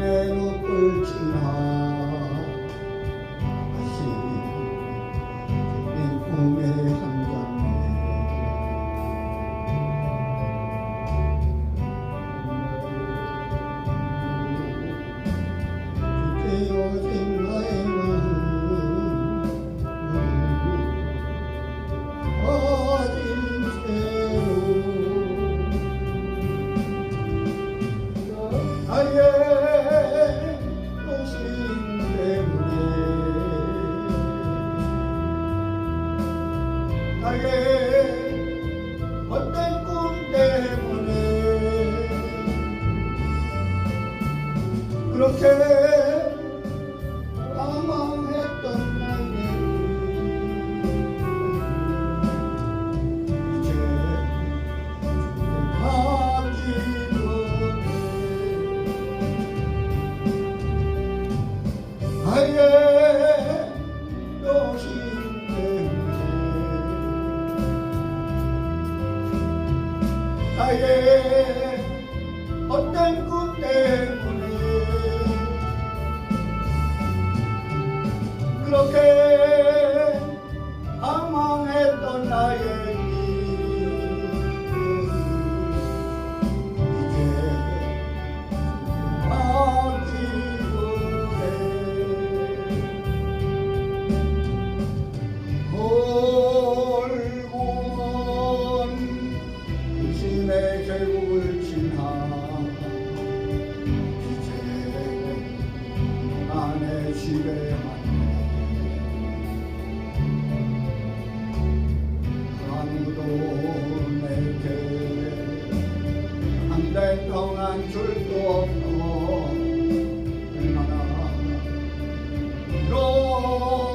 눈을 지나 다시 내 꿈의 한장에 깨어진 나의 마음 아진 채로 나의 도심 때문에 나의 헛된 꿈 때문에 그렇게 방황했던 나에게 이제 바뀌었네. 나의 도심 때문에 나의 헛된 꿈 때문에 그렇게 방황했던 나의 내 계곡을 지나 이제 나의 집에 왔네. 아무도 내게 한 달 동안 줄 수 없어 얼마나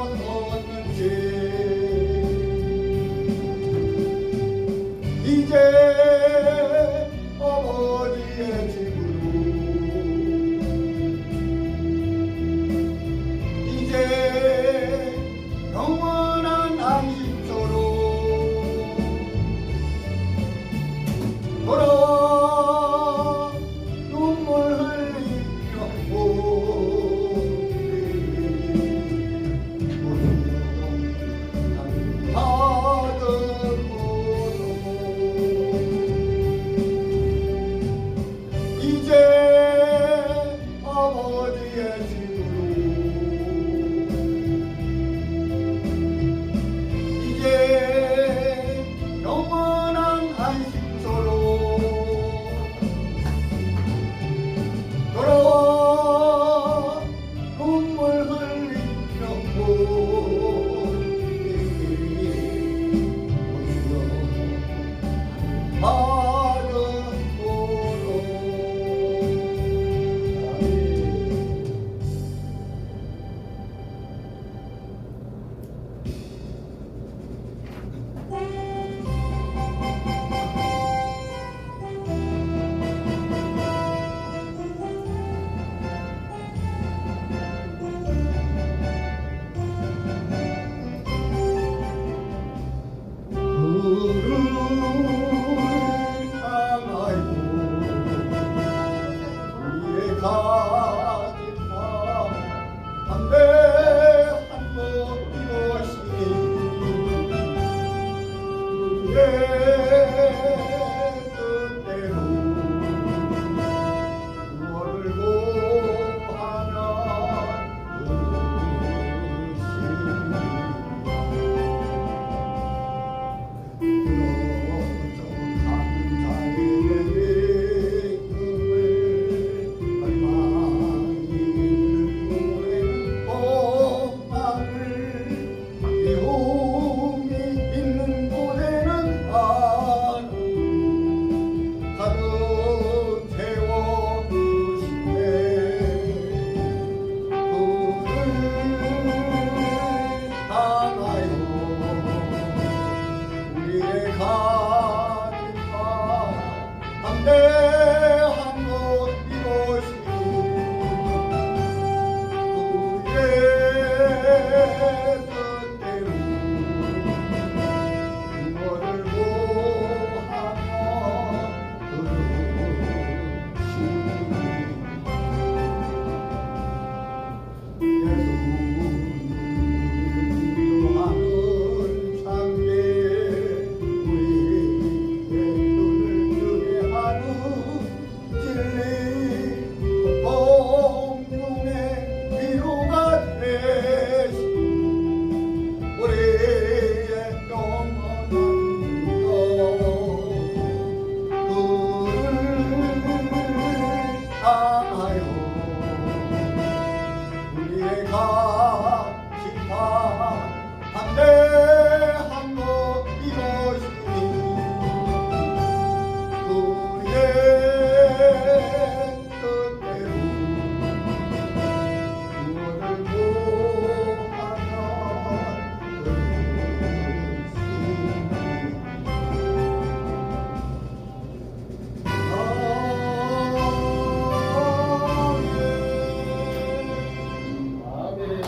힘들었는지 이제 아버지의 집으로 이제 영원한 안식처로 돌아와 눈물 흘리며 이제 아버지의 집으로 이제 영원한 안식처로 돌아와 눈물 흘리며 심판 담대한 것 이것이니 그의 뜻대로 구원을 구하면 아멘.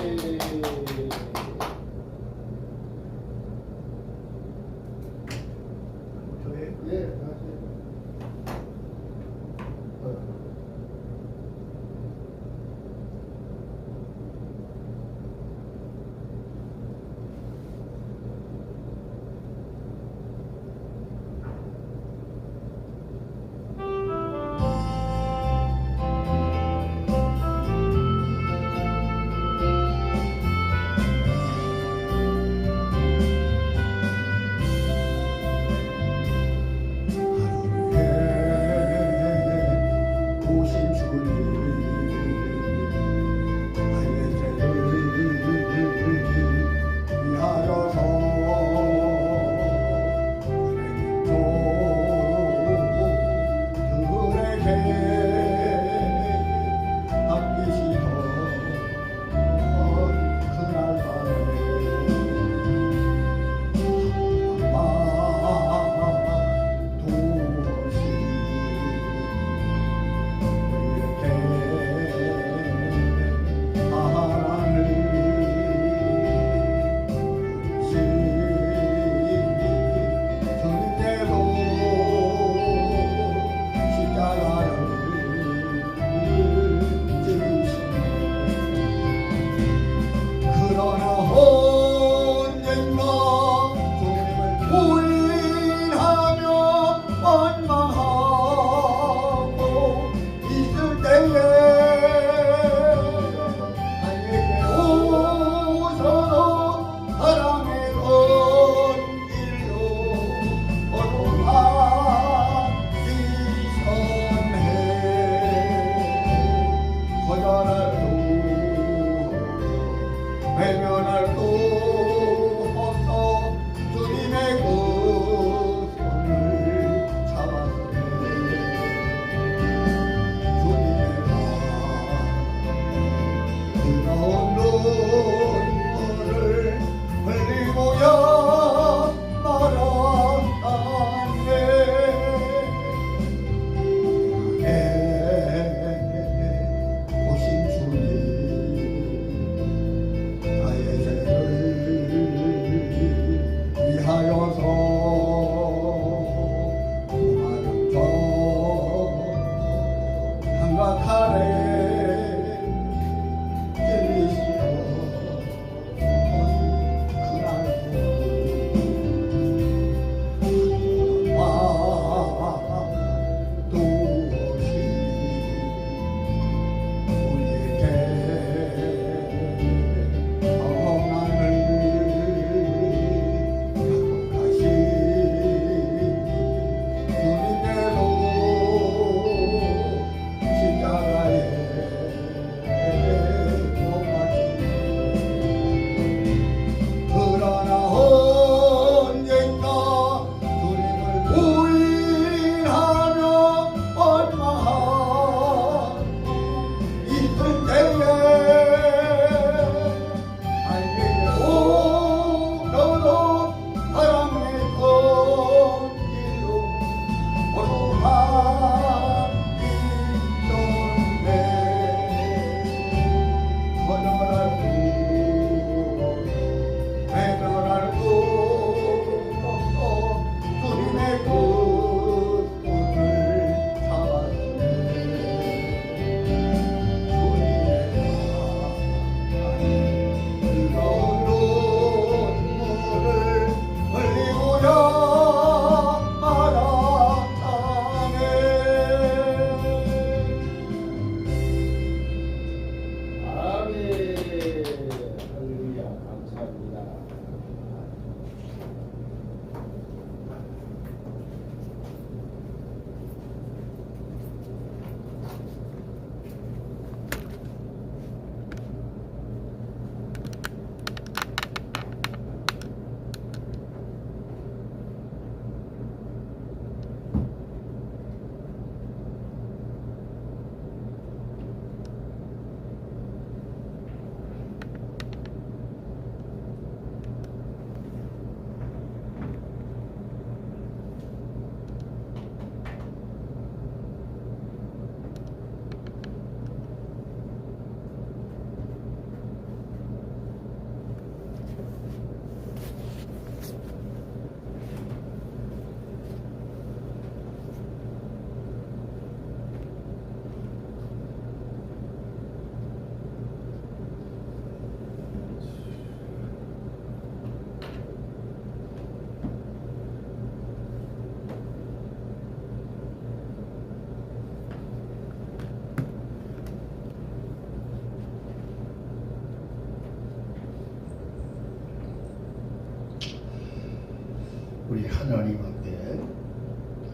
하나님 앞에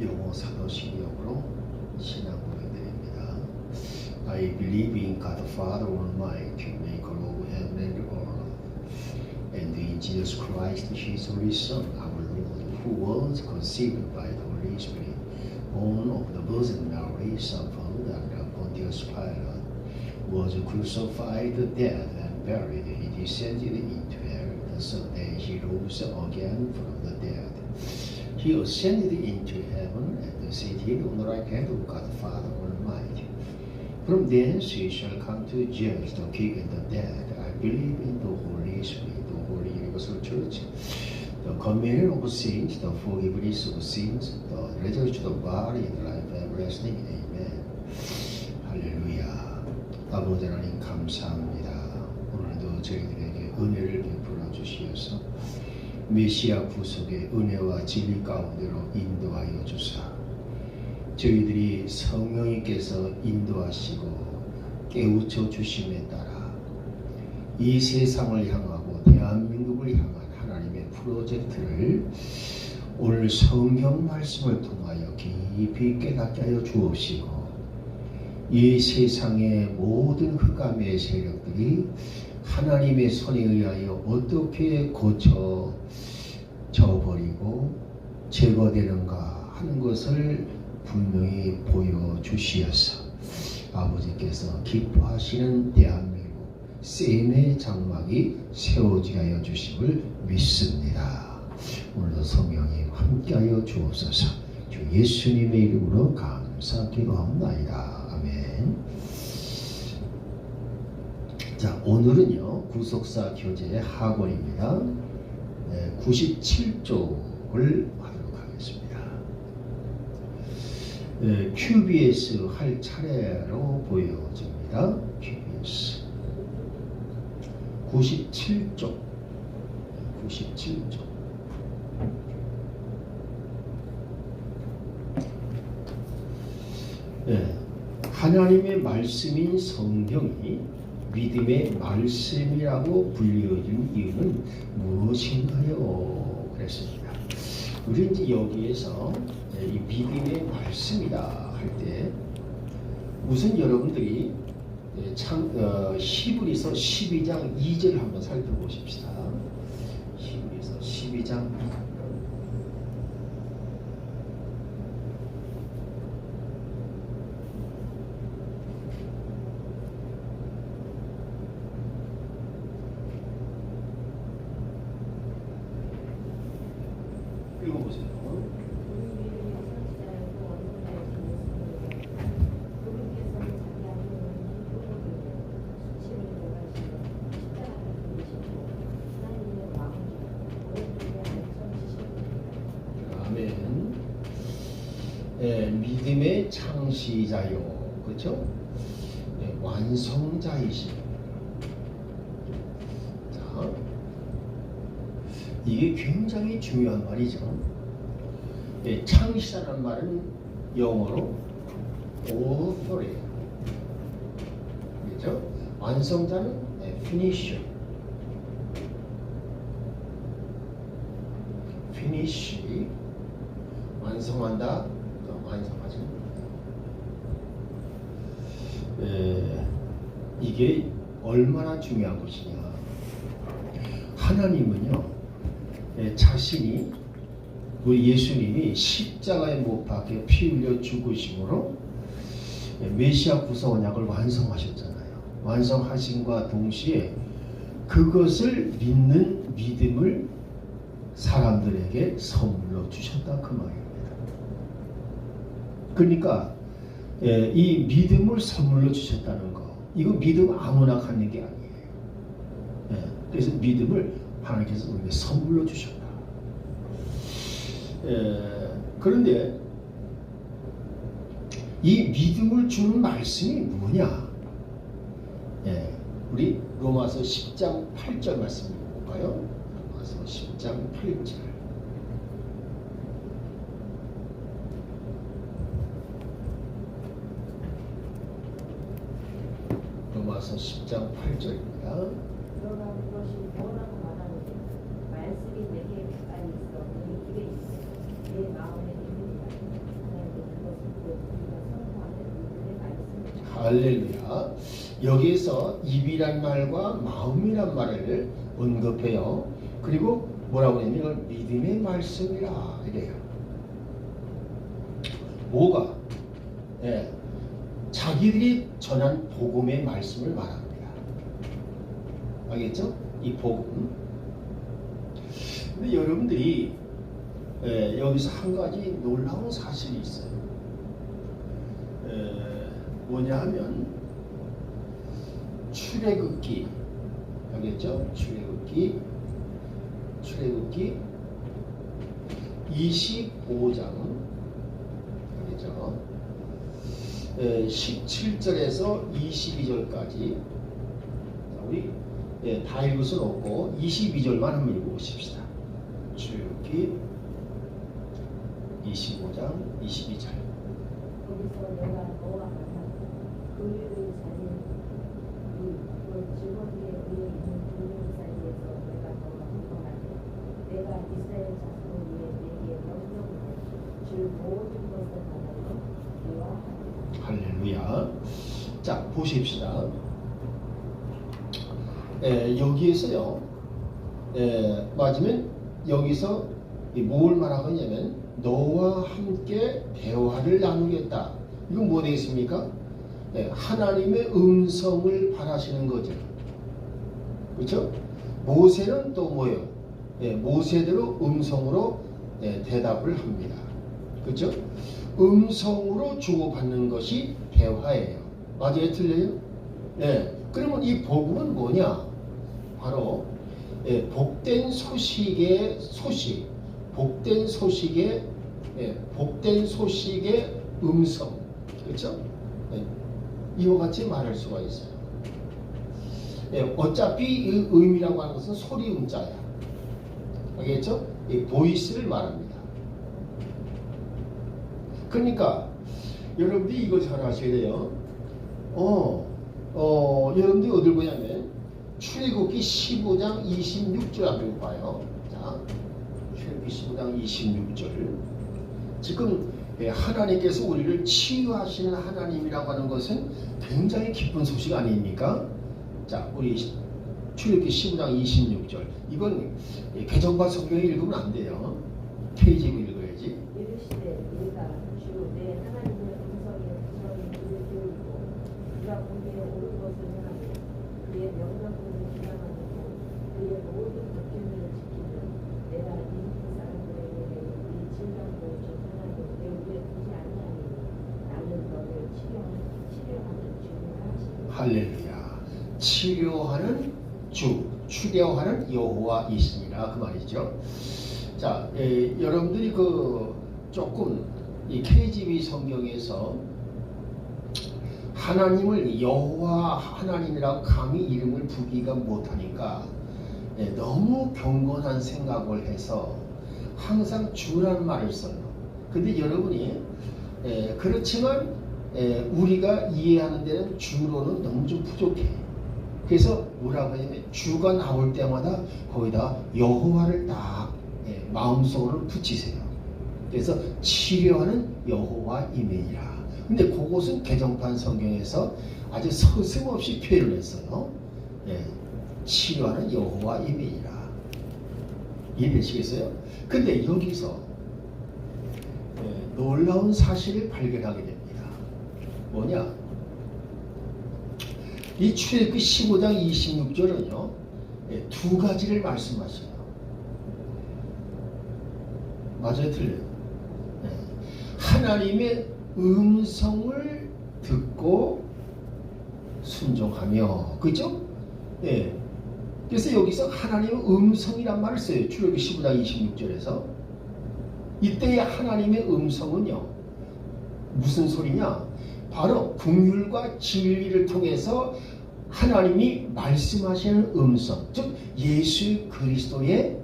영어 사도신경으로 신앙 고백드립니다. I believe in God the Father Almighty, maker of heaven and earth, and in Jesus Christ, His only Son, our Lord, who was conceived by the Holy Spirit, born of the Virgin Mary, suffered under Pontius Pilate, was crucified, dead, and buried. He descended into hell. The third day He rose again from the dead. He ascended into heaven and seated on the right hand of God the Father Almighty. From thence He shall come to judge the quick and the dead. I believe in the Holy Spirit, the Holy Universal Church, the communion of saints, the forgiveness of sins, the resurrection of body, and life everlasting. Amen. 할렐루야. 아버지 하나님 감사합니다. 오늘도 저희들에게 은혜를 베풀어 주시어서 메시아 구속의 은혜와 진리 가운데로 인도하여 주사 저희들이 성령님께서 인도하시고 깨우쳐 주심에 따라 이 세상을 향하고 대한민국을 향한 하나님의 프로젝트를 오늘 성경 말씀을 통하여 깊이 깨닫게 하여 주옵시고 이 세상의 모든 흑암의 세력들이 하나님의 손에 의하여 어떻게 고쳐져 버리고 제거되는가 하는 것을 분명히 보여주시어서 아버지께서 기뻐하시는 대한민국 셈의 장막이 세워지게 하여 주심을 믿습니다. 오늘도 성령님 함께하여 주옵소서. 주 예수님의 이름으로 감사 기도합니다. 아멘. 자, 오늘은요 구속사 교재의 학원입니다. 97쪽을 하도록 하겠습니다. QBS 할 차례로 보여집니다. QBS 97쪽 97쪽 하나님의 말씀인 성경이 믿음의 말씀이라고 불리어진 이유는 무엇인가요? 그랬습니다. 우리 이제 여기에서 이 믿음의 말씀이다 할 때 우선 여러분들이 히브리서 12장 2절 한번 살펴보십시다. 히브리서 12장 2절. 읽어보세요. 아멘. 믿음의 창시자요, 그렇죠? 완성자이시. 자, 이게 굉장히 중요한 말이죠. 창시자라는 말은 영어로 author이에요. 그렇죠? 완성자는 finisher. finish. 완성한다, 완성하지. 이게 얼마나 중요한 것이냐. 하나님은요, 자신이 우리 예수님이 십자가에 못 박혀 피 흘려 죽으심으로 메시아 구속 언약을 완성하셨잖아요. 완성하심과 동시에 그것을 믿는 믿음을 사람들에게 선물로 주셨다 그 말입니다. 그러니까 이 믿음을 선물로 주셨다는 거, 이거 믿음 아무나 갖는 게 아니에요. 그래서 믿음을 하나님께서 우리에게 선물로 주셨다. 그런데 이 믿음을 주는 말씀이 뭐냐? 우리 로마서 10장 8절 말씀 볼까요? 로마서 10장 8절. 로마서 10장 8절입니다. 너가 그것이 뭐라고 말하는지 말씀이 내게 가까이 있어 너희 입에 있어 내 마음에 있는 하나님의 그것은 곧 우리가 선포하는 이들의 말씀이다. 할렐루야. 여기에서 입이란 말과 마음이란 말을 언급해요. 그리고 뭐라고 하냐면 이건 믿음의 말씀이라 이래요. 뭐가? 예, 자기들이 전한 복음의 말씀을 말합니다. 알겠죠? 이 복음. 근데 여러분들이 여기서 한 가지 놀라운 사실이 있어요. 뭐냐 하면 출애굽기, 알겠죠? 출애굽기 25장, 알겠죠? 17절에서 22절까지 우리 다 읽을 수는 없고 22절만 한번 읽어보십시다. 출애굽기 25장 22절. 거기서 내가 너와 만나 그 일을 살린 그 즐거움에 위에 있는 그 사이에서 내가 너와 공동하되 내가 이스라엘 자손을 위해 내게 명령하되 줄 모든 것을 하나로 너와 하리라. 할렐루야. 자, 보십시다. 여기에서요, 맞으면 여기서 뭘 말하느냐면 너와 함께 대화를 나누겠다. 이건 뭐 되겠습니까? 하나님의 음성을 바라시는 거죠. 그렇죠? 모세는 또 뭐예요? 모세대로 음성으로 대답을 합니다. 그렇죠? 음성으로 주고받는 것이 대화예요. 맞아요? 틀려요? 그러면 이 복음은 뭐냐? 바로 복된 소식의 소식, 복된 소식의 음성, 그렇죠? 이와 같이 말할 수가 있어요. 어차피 이 음이라고 하는 것은 소리 음자야. 알겠죠? 이 보이스를 말합니다. 그러니까 여러분들이 이거 잘 아셔야 돼요. 여러분들이 어딜 보냐면 출애굽기 15장 26절 한번 봐요. 자, 출애굽기 15장 26절. 지금 하나님께서 우리를 치유하시는 하나님이라고 하는 것은 굉장히 기쁜 소식 아닙니까? 자, 우리 출애굽기 15장 26절. 이건 개정과 성경을 읽으면 안 돼요. KJV 읽어야지. 이르시되 우리가 주 내 하나님의 음성에 부서진 그를 배우고 그가 보기에 옳은 것을 행하고 그의 명령들을 지향하고 그의 모든 법규를 지키면 내가 이집트 사람들에게 이 질병도 전하고 배우에 두지 아니하니 나는 너를 치료하는 주니라 하시니. 할렐루야. 치료하는 주, 치료하는 여호와이시니라 그 말이죠. 자, 여러분들이 조금 이 KJV 성경에서 하나님을 여호와 하나님이라고 감히 이름을 부기가 못하니까 너무 경건한 생각을 해서 항상 주라는 말을 써요. 근데 여러분이 그렇지만 우리가 이해하는 데는 주로는 너무 좀 부족해. 그래서 뭐라고 하냐면 주가 나올 때마다 거기다 여호와를 딱 마음속으로 붙이세요. 그래서 치료하는 여호와임이니라. 근데 그것은 개정판 성경에서 아주 서슴없이 표현을 했어요. 치료하는 여호와임이니라. 이해되시겠어요? 근데 여기서 놀라운 사실을 발견하게 됩니다. 뭐냐? 이 출애굽기 15장 26절은요, 두 가지를 말씀하셔요. 맞아요? 틀려요? 하나님의 음성을 듣고 순종하며, 그죠? 그래서 여기서 하나님의 음성이란 말을 써요. 출애굽기 15장 26절에서. 이때의 하나님의 음성은요, 무슨 소리냐? 바로 긍휼과 진리를 통해서 하나님이 말씀하시는 음성, 즉 예수 그리스도의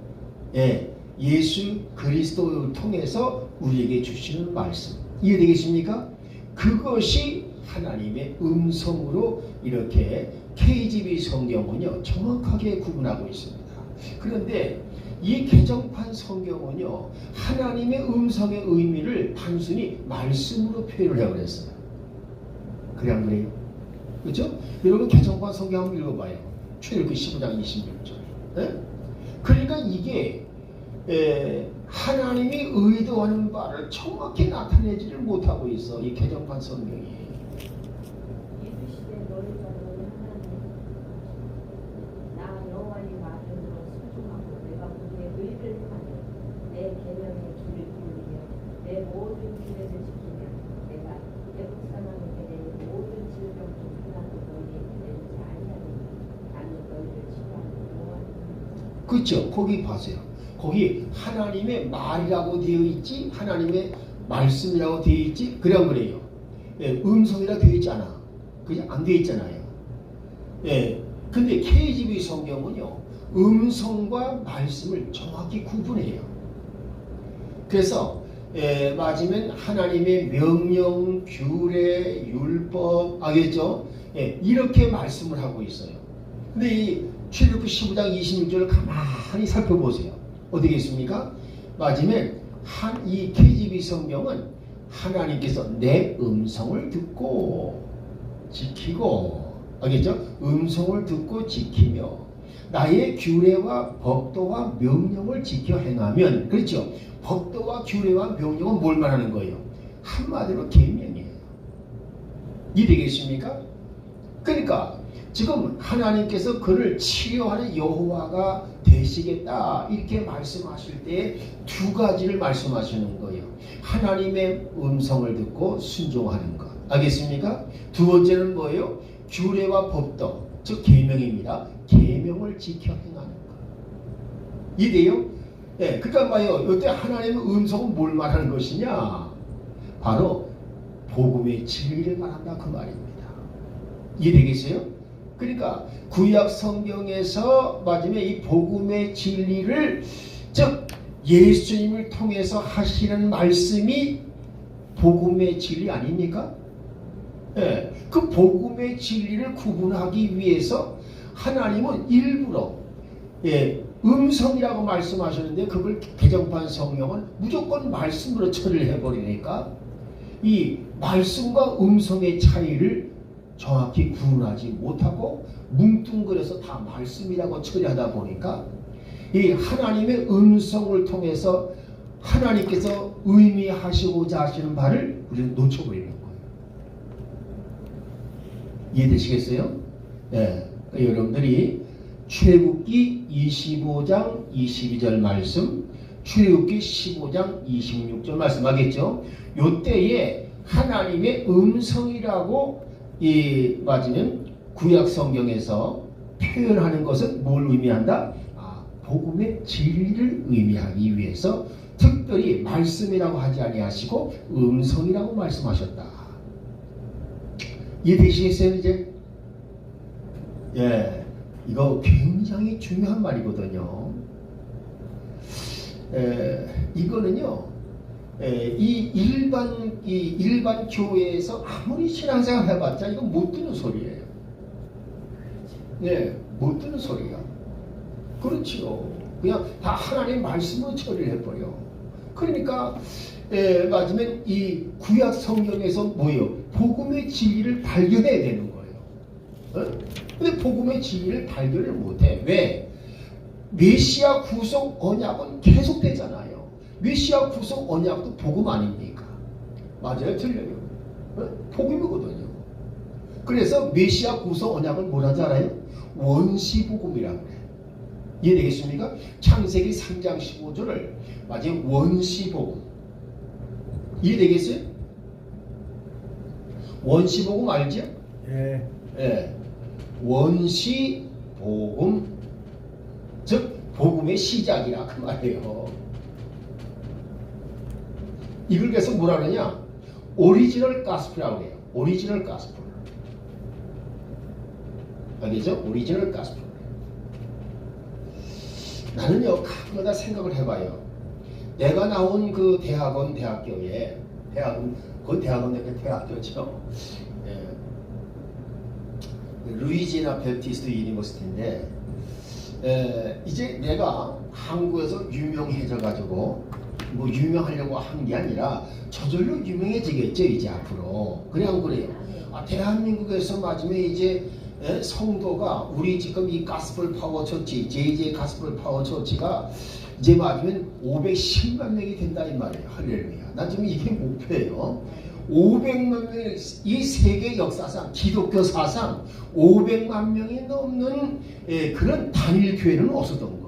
예수 그리스도를 통해서 우리에게 주시는 말씀. 이해되겠습니까? 그것이 하나님의 음성으로 이렇게 KJV 성경은요 정확하게 구분하고 있습니다. 그런데 이 개정판 성경은요, 하나님의 음성의 의미를 단순히 말씀으로 표현을 하고 그랬어요. 그래 안 그래요? 그렇죠? 여러분 개정판 성경 한번 읽어봐요. 출애굽기 15장 26절. 네? 그러니까 이게 하나님이 의도하는 바를 정확히 나타내지를 못하고 있어. 이 개정판 성경이. 이르시되 너희가 너희 하나님 나 여호와의 말씀으로 순종하고 내가 보기에 의를 하며 내 계명의 길을 기울이며 내 모든 규례를 지키며 내가 애국 사람에게 내 모든 질병 중 하나도 너희에게 내리지 아니하니 나는 너희를 싫어하는 여호와니. 그렇죠? 거기 봐세요. 거기 하나님의 말이라고 되어 있지, 하나님의 말씀이라고 되어 있지, 그냥 그래요. 예, 음성이라고 되어 있지 않아. 그냥 안 되어 있잖아요. 예, 근데 KJV 성경은요, 음성과 말씀을 정확히 구분해요. 그래서 맞으면 하나님의 명령, 규례, 율법, 알겠죠? 예, 이렇게 말씀을 하고 있어요. 근데 이 출애굽기 15장 26절을 가만히 살펴보세요. 어떻게 있습니까? 맞으면 이 KJV 성경은 하나님께서 내 음성을 듣고 지키고, 알겠죠? 음성을 듣고 지키며 나의 규례와 법도와 명령을 지켜 행하면, 그렇죠? 법도와 규례와 명령은 뭘 말하는 거예요? 한마디로 계명이에요. 이해되겠습니까? 그러니까 지금 하나님께서 그를 치료하는 여호와가 되시겠다 이렇게 말씀하실 때 두 가지를 말씀하시는 거예요. 하나님의 음성을 듣고 순종하는 것. 알겠습니까? 두 번째는 뭐예요? 규례와 법도, 즉 계명입니다. 계명을 지켜 행하는 것. 이해돼요? 네, 그러니까 봐요. 이때 하나님의 음성은 뭘 말하는 것이냐? 바로 복음의 진리를 말한다 그 말입니다. 이해되겠어요? 그러니까 구약 성경에서 맞으면 이 복음의 진리를, 즉 예수님을 통해서 하시는 말씀이 복음의 진리 아닙니까? 예, 그 복음의 진리를 구분하기 위해서 하나님은 일부러 음성이라고 말씀하셨는데 그걸 개정판 성경은 무조건 말씀으로 처리를 해버리니까 이 말씀과 음성의 차이를 정확히 구분하지 못하고 뭉뚱그려서 다 말씀이라고 처리하다 보니까 이 하나님의 음성을 통해서 하나님께서 의미하시고자 하시는 바를 우리는 놓쳐버리는 거예요. 이해되시겠어요? 네. 그러니까 여러분들이 출애굽기 25장 22절 말씀, 출애굽기 15장 26절 말씀 하겠죠? 요때에 하나님의 음성이라고 맞으면 구약 성경에서 표현하는 것은 뭘 의미한다? 복음의 진리를 의미하기 위해서 특별히 말씀이라고 하지 아니하시고 음성이라고 말씀하셨다. 이해되시겠어요 이제? 예, 이거 굉장히 중요한 말이거든요. 이거는요, 이 일반 교회에서 아무리 신앙생활 해봤자 이건 못 듣는 소리예요. 네, 못 듣는 소리야. 그렇지요. 그냥 다 하나님 말씀으로 처리를 해버려. 그러니까 맞으면 이 구약 성경에서 뭐예요? 복음의 진리를 발견해야 되는 거예요. 근데 복음의 진리를 발견을 못해. 왜? 메시아 구속 언약은 계속되잖아요. 메시아 구속 언약도 복음 아닙니까? 맞아요? 틀려요. 복음이거든요. 그래서 메시아 구속 언약을 뭐라 하지 알아요? 원시복음이라고 해요. 이해되겠습니까? 창세기 3장 15절을 맞아요? 원시복음. 이해되겠어요? 원시복음 알죠? 예. 예. 원시복음, 즉 복음의 시작이라 그 말이에요. 이걸 그래서 뭐라 그러냐? 오리지널 가스펠이라고 해요. 오리지널 가스펠. 알겠죠? 오리지널 가스펠. 나는요, 가끔마다 생각을 해봐요. 내가 나온 그 대학교에, 그 대학교죠. 루이지애나 베프티스트 유니버시티인데, 이제 내가 한국에서 유명해져 가지고 뭐 유명하려고 한 게 아니라 저절로 유명해지겠죠 이제 앞으로. 그냥 그래요. 대한민국에서 맞으면 이제 성도가 우리 지금 이 가스펠 파워 처치, JJ 가스펠 파워 처치가 이제 맞으면 510만 명이 된다 이 말이에요. 할렐루야. 난 지금 이게 목표예요. 500만 명이 이 세계 역사상 기독교 사상 500만 명이 넘는 그런 단일 교회는 없었던 거예요.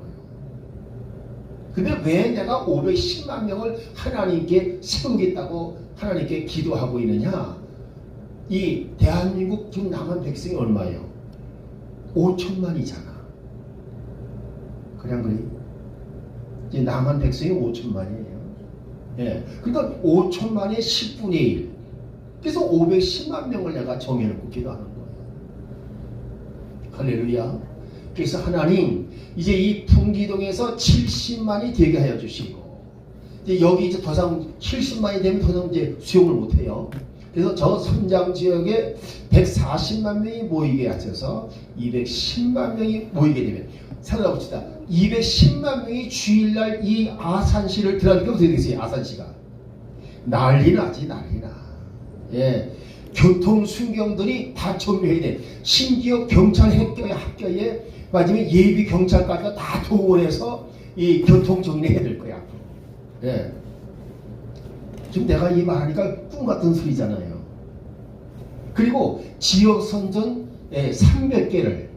근데 왜 내가 510만 명을 하나님께 세우겠다고 하나님께 기도하고 있느냐? 이 대한민국 지금 남한 백성이 얼마예요? 5천만이잖아. 그냥 그래. 이제 남한 백성이 5천만이에요. 예. 그러니까 5천만의 10분의 1. 그래서 510만 명을 내가 정해놓고 기도하는 거예요. 할렐루야. 그래서 하나님 이제 이 풍기동에서 70만이 되게 하여 주시고 이제 여기 이제 더 이상 70만이 되면 더 이상 이제 수용을 못해요. 그래서 저 선장 지역에 140만 명이 모이게 하셔서 210만 명이 모이게 되면 생각해 봅시다. 210만 명이 주일날 이 아산시를 들어가니까 어떻게 되겠어요? 아산시가 난리 나지 난리나. 예, 교통 순경들이 다 정리해야 돼. 심지어 경찰 학교에 마지막에 예비 경찰까지가 다 동원해서 이 교통 정리해야 될 거야. 예. 지금 내가 이 말하니까 꿈 같은 소리잖아요. 그리고 지역 선전 300개를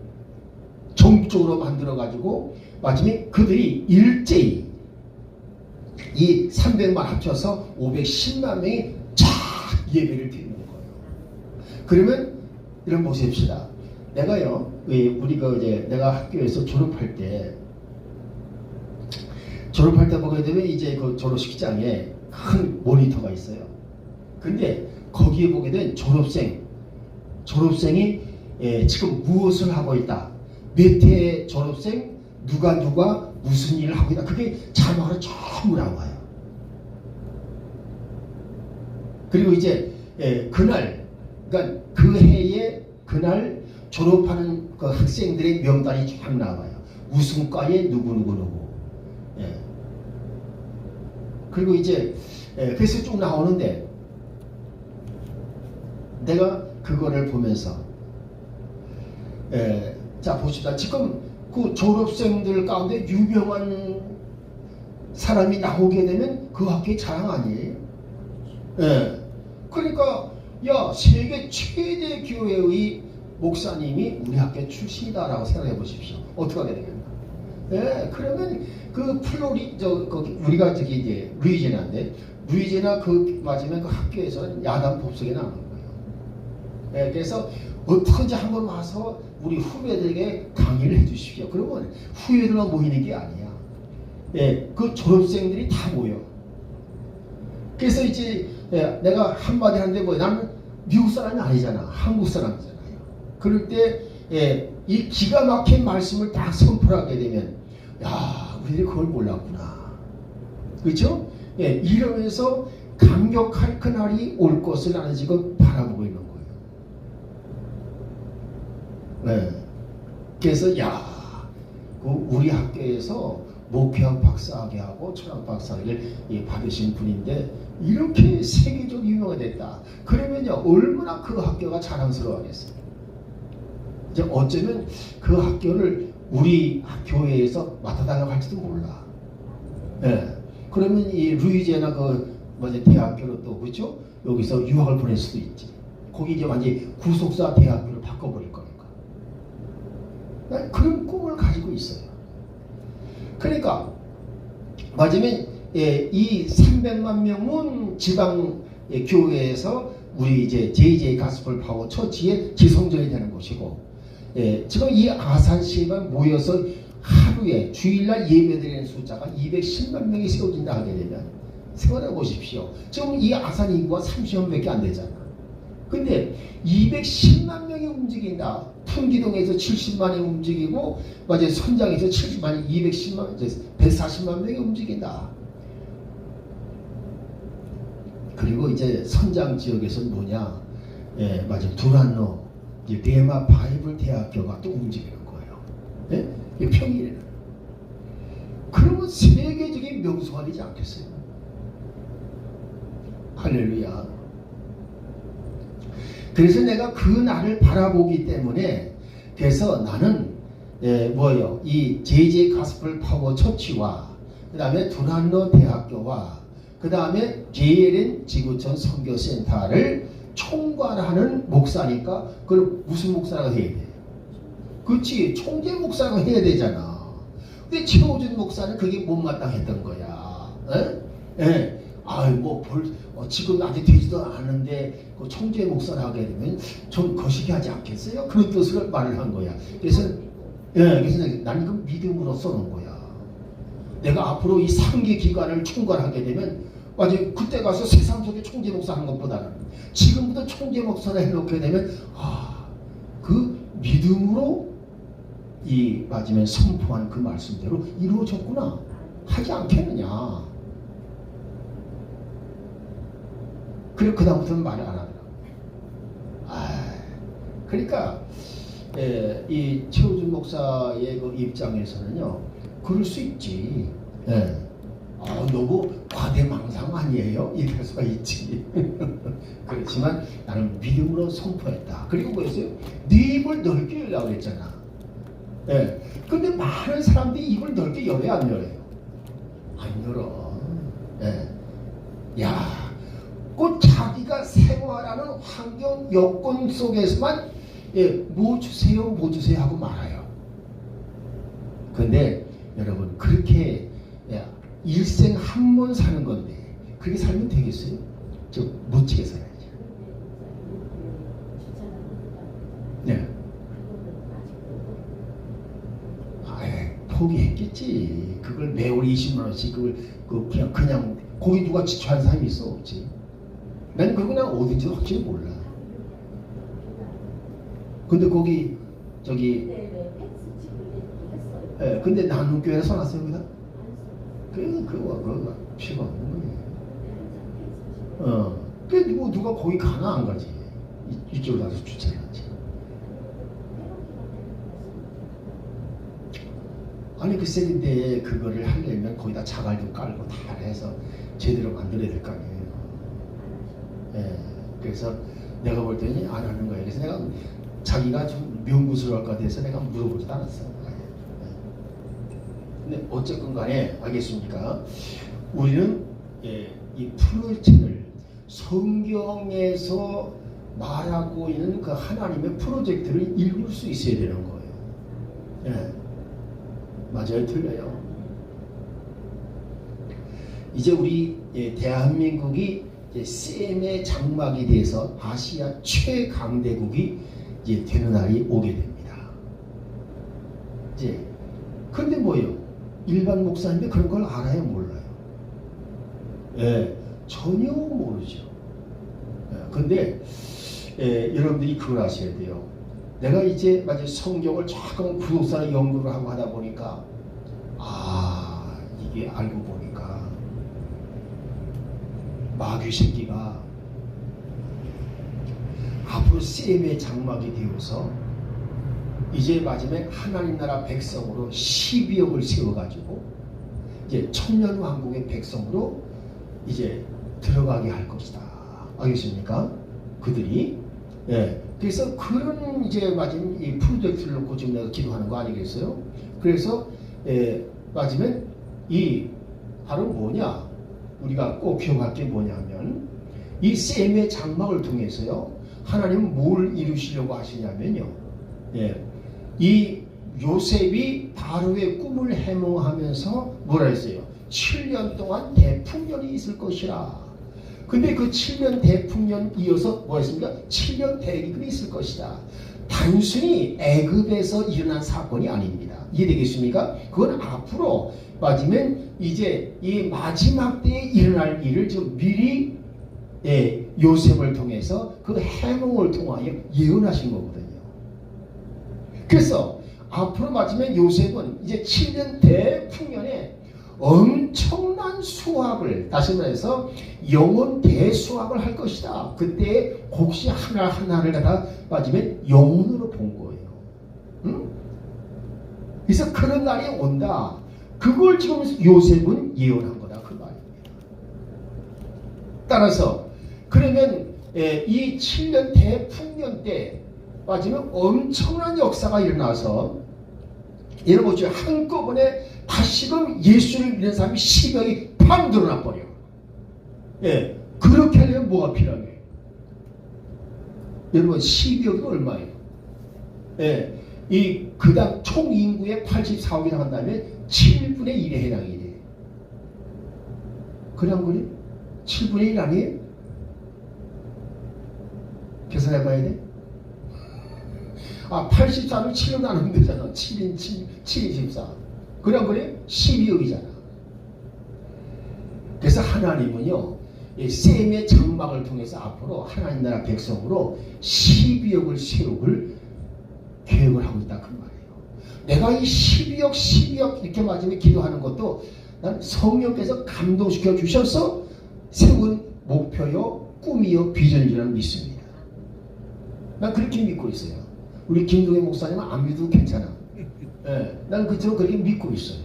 전국적으로 만들어 가지고 마지막에 그들이 일제히 이 300만 합쳐서 510만 명이 쫙 예배를 드리는 거예요. 그러면 이런 보십시다. 내가요, 우리가 이제 내가 학교에서 졸업할 때 보게 되면 이제 그 졸업식장에 큰 모니터가 있어요. 근데 거기에 보게 된 졸업생이 지금 무엇을 하고 있다. 몇 해 졸업생 누가 무슨 일을 하고 있다. 그게 자막으로 전부 나와요. 그리고 이제 그날 그러니까 그 해에 그날 졸업하는 그 학생들의 명단이 쫙 나와요. 무슨 과에 누구. 예. 그리고 이제 그래서 쭉 나오는데 내가 그거를 보면서 자 보시다. 지금 그 졸업생들 가운데 유명한 사람이 나오게 되면 그 학교의 자랑 아니에요? 예. 그러니까 야 세계 최대 교회의 목사님이 우리 학교 출신이다라고 생각해 보십시오. 어떻게 하게 되겠나? 예, 그러면 그 우리가 저기 이제 루이지애나 그 맞으면 그 학교에서는 야단 법석에 나오는 거예요. 예, 그래서 어떻게든지 한번 와서 우리 후배들에게 강의를 해주십시오. 그러면 후배들만 모이는 게 아니야. 예, 그 졸업생들이 다 모여. 그래서 이제 내가 한마디 하는데 나는 미국 사람이 아니잖아. 한국 사람이잖아요. 그럴 때 이 기가 막힌 말씀을 딱 선포하게 되면 야 우리들이 그걸 몰랐구나. 그렇죠? 예, 이러면서 감격할 그날이 올 것을 나는 지금 바라보고 있는 거예요. 네. 그래서 우리 학교에서 목회학 박사학위하고 철학 박사학위를 받으신 분인데 이렇게 세계적으로 유명이 됐다. 그러면요 얼마나 그 학교가 자랑스러워하겠어요. 이제 어쩌면 그 학교를 우리 교회에서 맡아달라고 할지도 몰라. 예. 그러면 이 루이지애나 대학교로 또 그렇죠? 여기서 유학을 보낼 수도 있지. 거기 이제 완전히 구속사 대학교를 바꿔버릴 거니까. 난 그런 꿈을 가지고 있어요. 그러니까 맞으면 이 300만 명은 지방 교회에서 우리 이제 JJ 가스펠 파워 처치의 지성전이 되는 곳이고, 지금 이 아산시에만 모여서 하루에 주일날 예배드리는 숫자가 210만 명이 세워진다 하게 되면 생각해 보십시오. 지금 이 아산 인구가 30만밖에 안 되잖아. 근데 210만 명이 움직인다. 풍기동에서 70만이 움직이고, 맞아요. 선장에서 70만이 210만, 140만 명이 움직인다. 그리고 이제 선장 지역에서는 뭐냐? 맞아요. 두란노, 이제 대마 바이블 대학교가 또 움직이는 거예요. 예? 이게 평일이에요. 그러면 세계적인 명소가 되지 않겠어요? 할렐루야. 그래서 내가 그 날을 바라보기 때문에 그래서 나는 뭐예요? 이 JJ 가스펠 파워 처치와 그 다음에 두란노 대학교와 그 다음에 JLN 지구촌 선교센터를 총괄하는 목사니까 그럼 무슨 목사가 해야 돼? 그렇지, 총재 목사가 해야 되잖아. 근데 최호준 목사는 그게 못마땅했던 거야. 예? 지금 아직 되지도 않았는데 그 총재 목사를 하게 되면 좀 거시기하지 않겠어요? 그런 뜻으로 말을 한 거야. 그래서 나는 그 믿음으로 써놓은 거야. 내가 앞으로 이 3기 기간을 총괄하게 되면 그때 가서 세상 속에 총재 목사 하는 것보다는 지금부터 총재 목사를 해놓게 되면 그 믿음으로 이 맞으면 선포한 그 말씀대로 이루어졌구나 하지 않겠느냐. 그리고 그 다음부터는 말을 안 하더라고. 그러니까 이 최호준 목사의 그 입장에서는요, 그럴 수 있지. 너무 과대망상 아니에요? 이럴 수가 있지. 그렇지만 나는 믿음으로 선포했다. 그리고 뭐였어요? 네 입을 넓게 열라고 했잖아. 근데 많은 사람들이 입을 넓게 열어야 안 열어요? 안 열어. 꼭 자기가 생활하는 환경 여건 속에서만 뭐 주세요 뭐 주세요 하고 말아요. 근데 여러분 그렇게 일생 한 번 사는 건데 그렇게 살면 되겠어요? 좀 멋지게 살아야죠. 네. 포기했겠지. 그걸 매월 20만 원씩 그걸 그냥 거기 누가 지출한 사람이 있어? 없지. 난 그거 그냥 어딘지 확실히 몰라. 근데 거기 근데 나눔교회에 써놨어요 여기다? 그거 필요가 없는 거예요. 그 누가 거기 가나 안 가지. 이쪽으로 가서 주차해야지. 아니 글쎄 근데 그거를 하려면 거기다 자갈도 깔고 다 해서 제대로 만들어야 될 거 아니에요. 그래서 내가 볼 때는 안 하는 거예요. 그래서 내가 자기가 좀 명구스러울 것 같아서 내가 물어보지도 않았어. 근데 어쨌건 간에 알겠습니까? 우리는 이 프로젝트를 성경에서 말하고 있는 그 하나님의 프로젝트를 읽을 수 있어야 되는 거예요. 맞아요? 틀려요? 이제 우리 대한민국이 셈의 장막이 돼서 아시아 최강대국이 이제 되는 날이 오게 됩니다. 이제 근데 뭐예요? 일반 목사님이 그런 걸 알아요? 몰라요? 전혀 모르죠. 근데 여러분들이 그걸 아셔야 돼요. 내가 이제 마치 성경을 조금 부동산을 연구를 하고 하다 보니까 이게 알고 보니까 마귀 새끼가 앞으로 셈의 장막이 되어서 이제 마지막에 하나님 나라 백성으로 12억을 세워가지고 이제 천년왕국의 백성으로 이제 들어가게 할 것이다. 알겠습니까? 그들이 그래서 그런 이제 마지막 이 프로젝트를 놓고 지금 내가 기도하는 거 아니겠어요? 그래서 마지막 이 바로 뭐냐? 우리가 꼭 기억할 게 뭐냐면 이 셈의 장막을 통해서요 하나님은 뭘 이루시려고 하시냐면요 이 요셉이 바로의 꿈을 해몽하면서 뭐라 했어요? 7년 동안 대풍년이 있을 것이라. 근데 그 7년 대풍년 이어서 뭐 했습니까? 7년 대기근이 있을 것이다. 단순히 애굽에서 일어난 사건이 아닙니다. 이해되겠습니까? 그건 앞으로 맞으면 이제 이 마지막 때에 일어날 일을 좀 미리 요셉을 통해서 그 해몽을 통하여 예언하신 거거든요. 그래서 앞으로 맞으면 요셉은 이제 7년 대풍년에 엄청난 수확을 다시 말해서 영혼 대수확을 할 것이다. 그때 곡식 하나하나를 갖다 맞으면 영혼으로 본 거예요. 응? 그래서 그런 날이 온다. 그걸 지금 요셉은 예언한 거다 그 말입니다. 따라서 그러면 이 7년 대풍년 때 맞으면 엄청난 역사가 일어나서 여러분 보죠. 한꺼번에 다시금 예수를 믿는 사람이 10억이 팍 늘어나 버려. 예, 그렇게 하려면 뭐가 필요해? 여러분 12억이 얼마예요? 예, 이 그당 총 인구의 84억이 나간다면 7분의 1에 해당이 돼. 그냥 그래? 7분의 1 아니에요? 계산해봐야 돼? 84를 7로 나누면 되잖아. 7인 7, 14. 그냥 그래? 12억이잖아. 그래서 하나님은요, 셈의 장막을 통해서 앞으로 하나님 나라 백성으로 12억을 세우길 계획을 하고 있다 그 말이에요. 내가 이 12억 이렇게 맞으면 기도하는 것도 난 성령께서 감동시켜 주셔서 세운 목표요, 꿈이요, 비전이라는 믿습니다. 난 그렇게 믿고 있어요. 우리 김동현 목사님은 안 믿어도 괜찮아. 예, 난 그처럼 그렇게 믿고 있어요.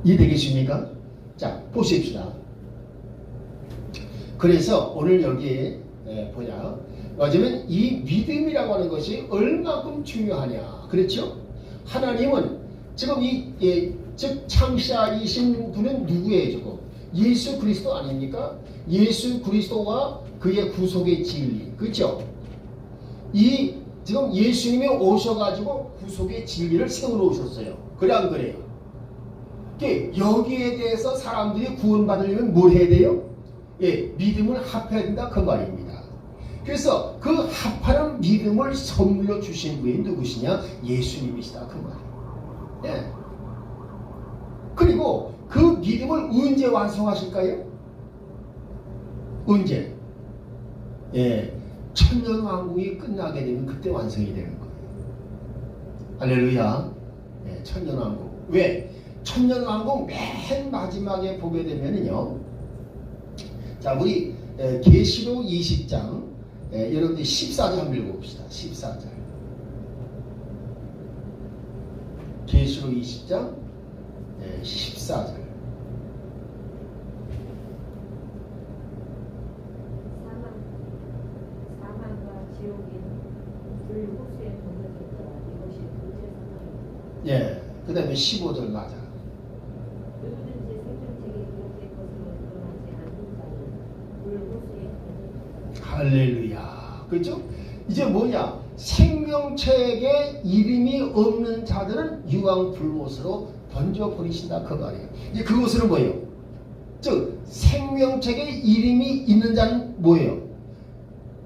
이해되겠습니까? 자, 보십시다. 그래서 오늘 여기 보냐, 맞으면 이 믿음이라고 하는 것이 얼마큼 중요하냐. 그렇죠? 하나님은 지금 즉 창시자이신 분은 누구예요? 지금 예수 그리스도 아닙니까? 예수 그리스도와 그의 구속의 진리, 그렇죠? 이 지금 예수님이 오셔가지고 구속의 진리를 세워놓으셨어요. 그래 안 그래요? 여기에 대해서 사람들이 구원받으려면 뭘 해야 돼요? 예, 믿음을 합해야 된다 그 말입니다. 그래서 그 합하는 믿음을 선물로 주신 분이 누구시냐? 예수님이시다 그 말이에요. 예. 그리고 그 믿음을 언제 완성하실까요? 언제? 예, 천년왕국이 끝나게 되면 그때 완성이 되는 거예요. 할렐루야. 예, 천년왕국. 왜? 천년왕국 맨 마지막에 보게 되면은요. 자, 우리 계시록 20장 여러분들 14절 한번 읽어봅시다. 14절. 계시록 20장 14절. 사망과 지옥인 불호수에 던져졌더라. 이것이 둘째 사망이다. 예, 그 다음에 15절 맞아. 누구든지 생명책에 기록된 것으로 드러나지 않는 자는 불호수에 던져졌더라. 할렐루야. 그렇죠? 이제 뭐냐? 생명책에 이름이 없는 자들은 유황불못으로 던져버리신다 그 말이에요. 이제 그것은 뭐예요? 즉 생명책에 이름이 있는 자는 뭐예요?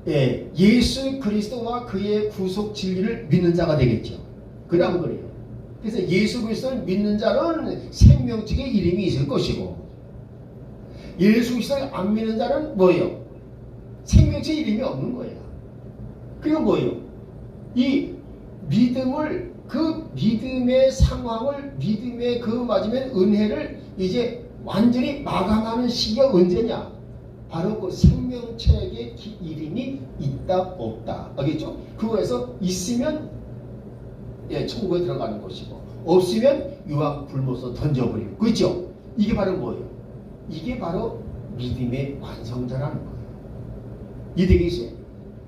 예, 예수 그리스도와 그의 구속 진리를 믿는 자가 되겠죠. 그럼 그래요. 그래서 예수 그리스도를 믿는 자는 생명책에 이름이 있을 것이고, 예수 그리스도를 안 믿는 자는 뭐예요? 생명책에 이름이 없는 거예요. 그리고 뭐예요? 이 믿음을, 그 믿음의 상황을, 믿음의 그 맞으면 은혜를 이제 완전히 마감하는 시기가 언제냐? 바로 그 생명책의 이름이 있다 없다. 알겠죠? 그거에서 있으면 예, 천국에 들어가는 것이고, 없으면 유황 불못으로 던져버리고. 그렇죠? 이게 바로 뭐예요? 이게 바로 믿음의 완성자라는 거예요. 이해되겠어요?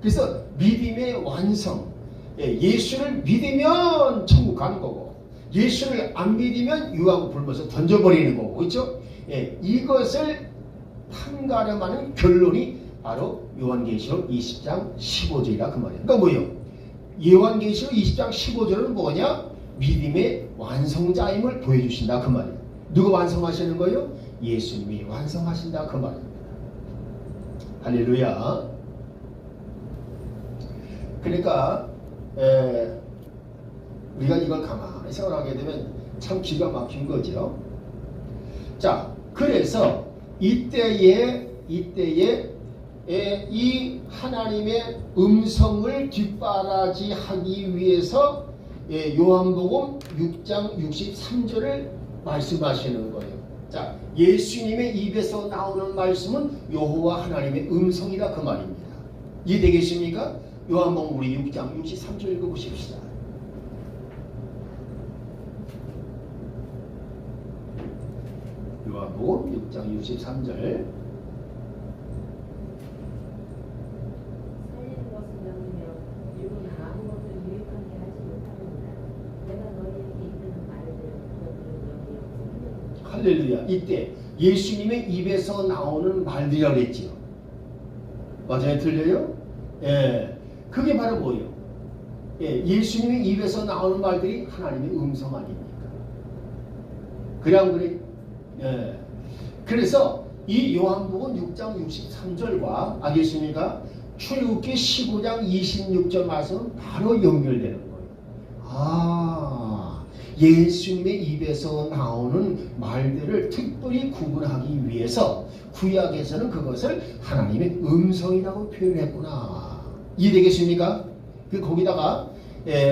그래서 믿음의 완성, 예수를 믿으면 천국 가는 거고, 예수를 안 믿으면 유황 불못으로 던져버리는 거고, 그렇죠? 예, 이것을 판가름하는 결론이 바로 요한계시록 20장 15절이라 그 말이에요. 그러니까 뭐예요? 요한계시록 20장 15절은 뭐냐? 믿음의 완성자임을 보여주신다 그 말이에요. 누가 완성하시는 거예요? 예수님이 완성하신다 그 말입니다. 할렐루야. 그러니까 우리가 이걸 가만히 생각하게 되면 참 기가 막힌 거죠. 자, 그래서 이때에 이 하나님의 음성을 뒷바라지하기 위해서 요한복음 6장 63절을 말씀하시는 거예요. 자, 예수님의 입에서 나오는 말씀은 여호와 하나님의 음성이다 그 말입니다. 이해되겠습니까? 요한복음 우리 6장 63절 읽어보십시다. 요한복음 6장 63절. 살리는 것은 영이며 육은 아무것도 유익하게 하지 못하느니라. 내가 너희에게 이르는 말들 그것들은 영이요 할렐루야. 이때 예수님의 입에서 나오는 말들이라고 그랬지요. 맞아요? 틀려요? 예. 그게 바로 뭐예요? 예, 예수님의 입에서 나오는 말들이 하나님의 음성 아닙니까? 그래 안 그래? 예. 그래서 이 요한복음 6장 63절과 알겠습니까? 출애굽기 15장 26절 말씀은 바로 연결되는 거예요. 아, 예수님의 입에서 나오는 말들을 특별히 구분하기 위해서 구약에서는 그것을 하나님의 음성이라고 표현했구나. 이해되겠습니까? 거기다가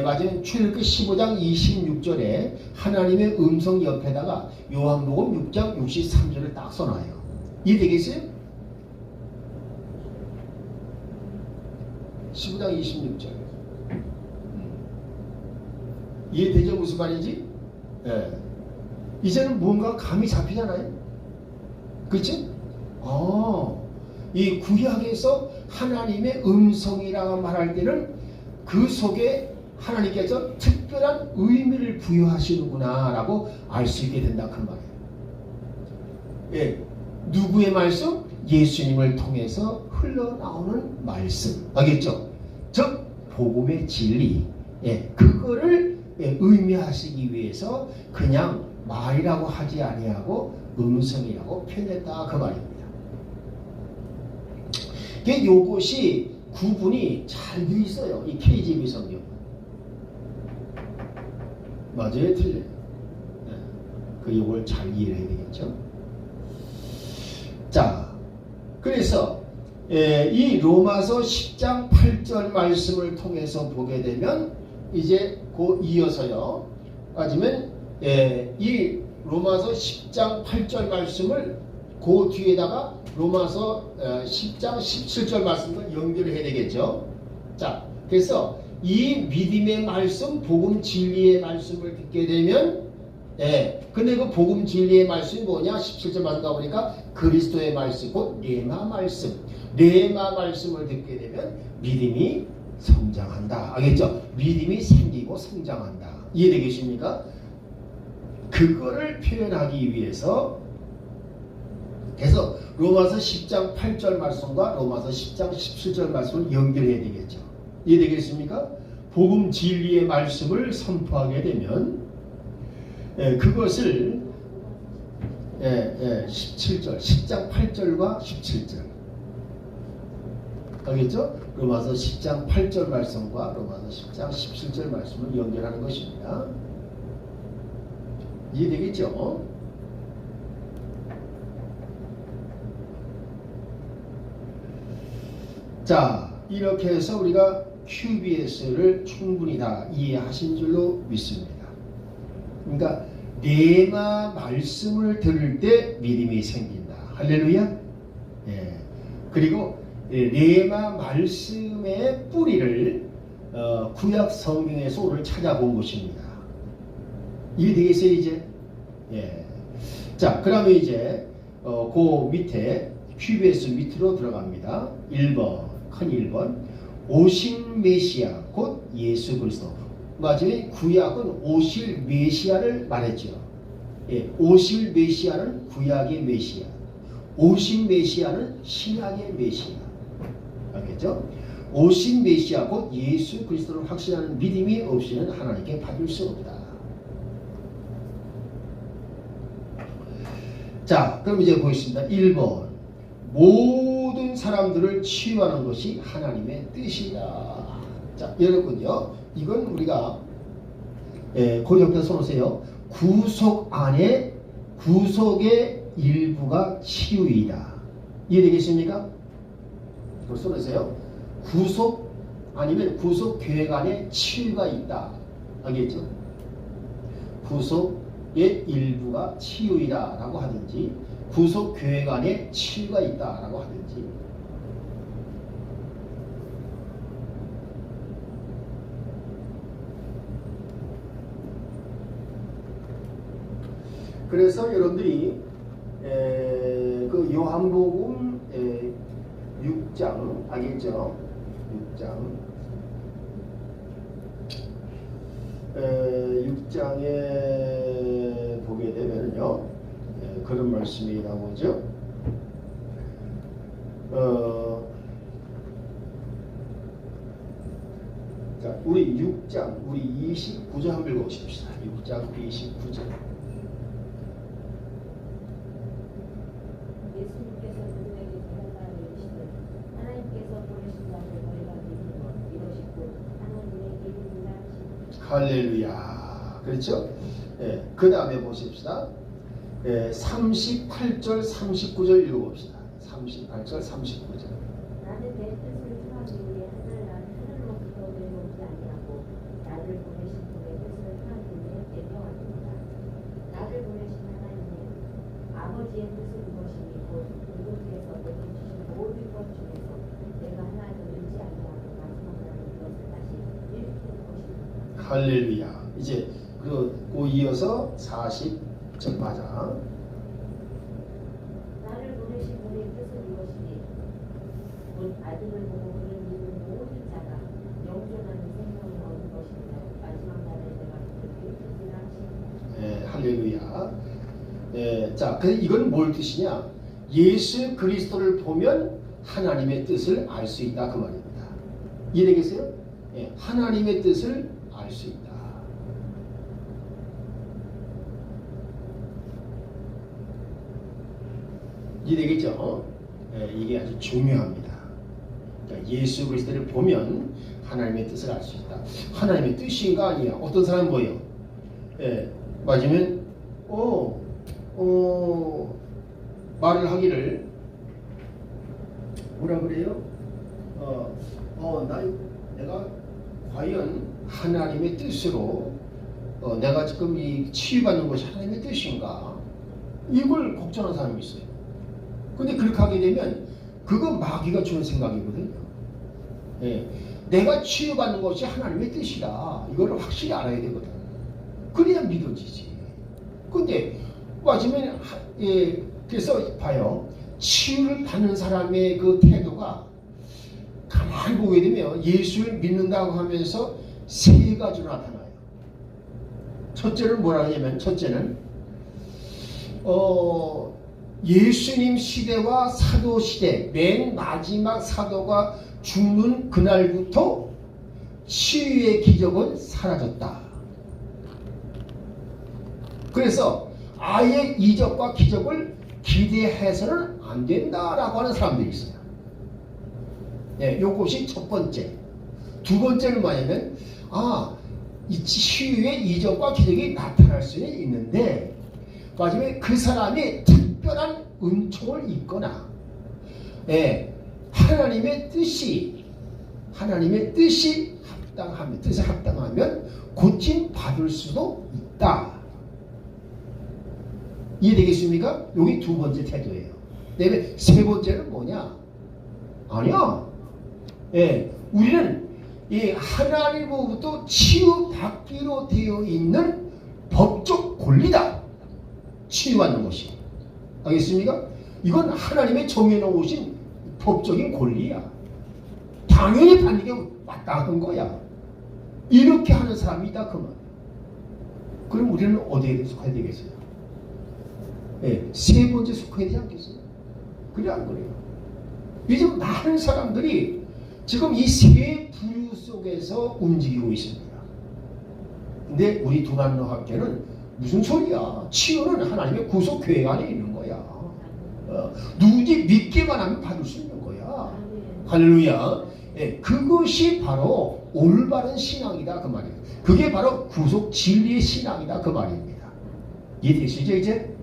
맞아요. 출애굽기 15장 26절에 하나님의 음성 옆에다가 요한복음 6장 63절을 딱 써놔요. 이해되겠어요? 15장 26절. 이해되죠? 무슨 말인지? 예. 이제는 뭔가 감이 잡히잖아요. 그치? 이 구약에서 하나님의 음성이라고 말할 때는 그 속에 하나님께서 특별한 의미를 부여하시는구나 라고 알 수 있게 된다 그 말이에요. 예. 누구의 말씀? 예수님을 통해서 흘러나오는 말씀. 알겠죠? 즉 복음의 진리. 예. 그거를 의미하시기 위해서 그냥 말이라고 하지 아니하고 음성이라고 표현했다 그 말입니다. 이것이 구분이 잘 되어 있어요. 이 KJV 성경. 맞아요? 틀려요? 이걸 잘 이해해야 되겠죠? 자, 그래서 이 로마서 10장 8절 말씀을 통해서 보게 되면 이제 그 이어서요. 빠지면 이 로마서 10장 8절 말씀을 그 뒤에다가 로마서 10장 17절 말씀과 연결을 해야 되겠죠. 자, 그래서 이 믿음의 말씀, 복음 진리의 말씀을 듣게 되면 근데 그 복음 진리의 말씀이 뭐냐? 17절 말씀 가보니까 그리스도의 말씀, 곧 레마 말씀. 레마 말씀을 듣게 되면 믿음이 성장한다. 알겠죠? 믿음이 생기고 성장한다. 이해되겠습니까? 그거를 표현하기 위해서 그래서 로마서 10장 8절 말씀과 로마서 10장 17절 말씀을 연결해야 되겠죠. 이해되겠습니까? 복음 진리의 말씀을 선포하게 되면 그것을 17절, 10장 8절과 17절 알겠죠? 로마서 10장 8절 말씀과 로마서 10장 17절 말씀을 연결하는 것입니다. 이해되겠죠? 자, 이렇게 해서 우리가 QBS를 충분히 다 이해하신 줄로 믿습니다. 그러니까 레마 말씀을 들을 때 믿음이 생긴다. 할렐루야. 그리고 레마 말씀의 뿌리를 구약 성경에서 오늘 찾아본 것입니다. 이해되겠어요 이제? 자, 그러면 이제 그 밑에 QBS 밑으로 들어갑니다. 1번, 큰 1번. 오실 메시아 곧 예수 그리스도. 마지막에 구약은 오실 메시아를 말했죠. 오실 메시아는 구약의 메시아, 오신 메시아는 신약의 메시아. 알겠죠? 오신 메시아 곧 예수 그리스도를 확신하는 믿음이 없이는 하나님께 받을 수 없다. 자, 그럼 이제 보겠습니다. 1번. 모든 사람들을 치유하는 것이 하나님의 뜻이다. 자, 여러분요, 이건 우리가 그 옆에 써놓으세요. 구속 안에 구속의 일부가 치유이다. 이해되겠습니까? 그걸 써놓으세요. 구속 아니면 구속 계획 안에 치유가 있다. 알겠죠? 구속의 일부가 치유이다 라고 하든지 구속 계획 안에 치유가 있다 라고 하든지. 그래서 여러분들이 그 요한복음 6장 알겠죠? 6장에 보게 되면요 그런 말씀이 나오죠. 자, 우리 6장 우리 29절 한번 읽어보십시다. 6장 29절. 예수님께서 그들에게 대답하여 이르시되 하나님께서 보내신 자를 너희가 믿는 것 이러시고 하나님의 이름이라 하시니 할렐루야. 그렇죠? 그 다음에 보십시다. 38절 39절 읽어봅시다. 38절 39절. 나는 내 뜻을 행하기 위해 하늘로부터 내려오지 아니하고 나를 보내신 분의 뜻을 행하기 위해 내려왔습니다. 나를 보내신 하나님은 아버지의 뜻은 무엇이니 곧 이곳에서 내게 주신 모든 것 중에서 내가 하나를 잃지 아니하고 마지막 날에 이것을 다시 일으키는 것입니다. 할렐루야. 이제 그 이어서 40절 맞아. 나를 보내신 분의 뜻은 이것이니 곧 아들을 보고 그를 믿는 모든 자가 영존하는 생명을 얻는 것입니다. 마지막 날에 내가 그를 일으키리라 하시니라. 할렐루야. 자, 이건 뭘 뜻이냐? 예수 그리스도를 보면 하나님의 뜻을 알 수 있다 그 말입니다. 이해되겠어요? 하나님의 뜻을 알 수 있다. 이해되겠죠? 이게 아주 중요합니다. 그러니까 예수 그리스도를 보면 하나님의 뜻을 알 수 있다. 하나님의 뜻인가 아니야? 어떤 사람은 뭐예요? 맞으면 말을 하기를 뭐라 그래요? 내가 과연 하나님의 뜻으로 내가 지금 이 치유받는 것이 하나님의 뜻인가? 이걸 걱정하는 사람이 있어요. 근데 그렇게 하게 되면 그거 마귀가 주는 생각이거든요. 내가 치유받는 것이 하나님의 뜻이다. 이걸 확실히 알아야 되거든. 그래야 믿어지지. 근데 맞으면 그래서 봐요. 치유를 받는 사람의 그 태도가 가만히 보게 되면 예수를 믿는다고 하면서 세 가지로 나타나요. 첫째는 뭐라 하냐면 첫째는 예수님 시대와 사도 시대 맨 마지막 사도가 죽는 그날부터 치유의 기적은 사라졌다. 그래서 아예 이적과 기적을 기대해서는 안 된다라고 하는 사람들이 있어요. 요것이 첫 번째. 두 번째는 뭐냐면 이 치유의 이적과 기적이 나타날 수는 있는데 마지막에 그 사람이 특별한 은총을 입거나 하나님의 뜻이 합당하면 고침 받을 수도 있다. 이해되겠습니까? 여기 두 번째 태도예요. 그다음에 세 번째는 뭐냐? 아니야. 우리는 이 하나님으로부터 치유받기로 되어 있는 법적 권리다. 치유받는 것이. 알겠습니까? 이건 하나님의 정해놓으신 법적인 권리야. 당연히 받는 게 마땅한 거야. 이렇게 하는 사람이 있다 그 말. 그럼 우리는 어디에 속해야 되겠어요? 세 번째 속해야 되지 않겠어요? 그래 안 그래요? 요즘 많은 사람들이 지금 이 세 부류 속에서 움직이고 있습니다. 근데 우리 두란노 학교는 무슨 소리야? 치유는 하나님의 구속 계획 안에 있는 거야. 누구지 믿기만 하면 받을 수 있는 거야. 할렐루야. 그것이 바로 올바른 신앙이다 그 말이에요. 그게 바로 구속 진리의 신앙이다 그 말입니다. 이해되시죠 이제?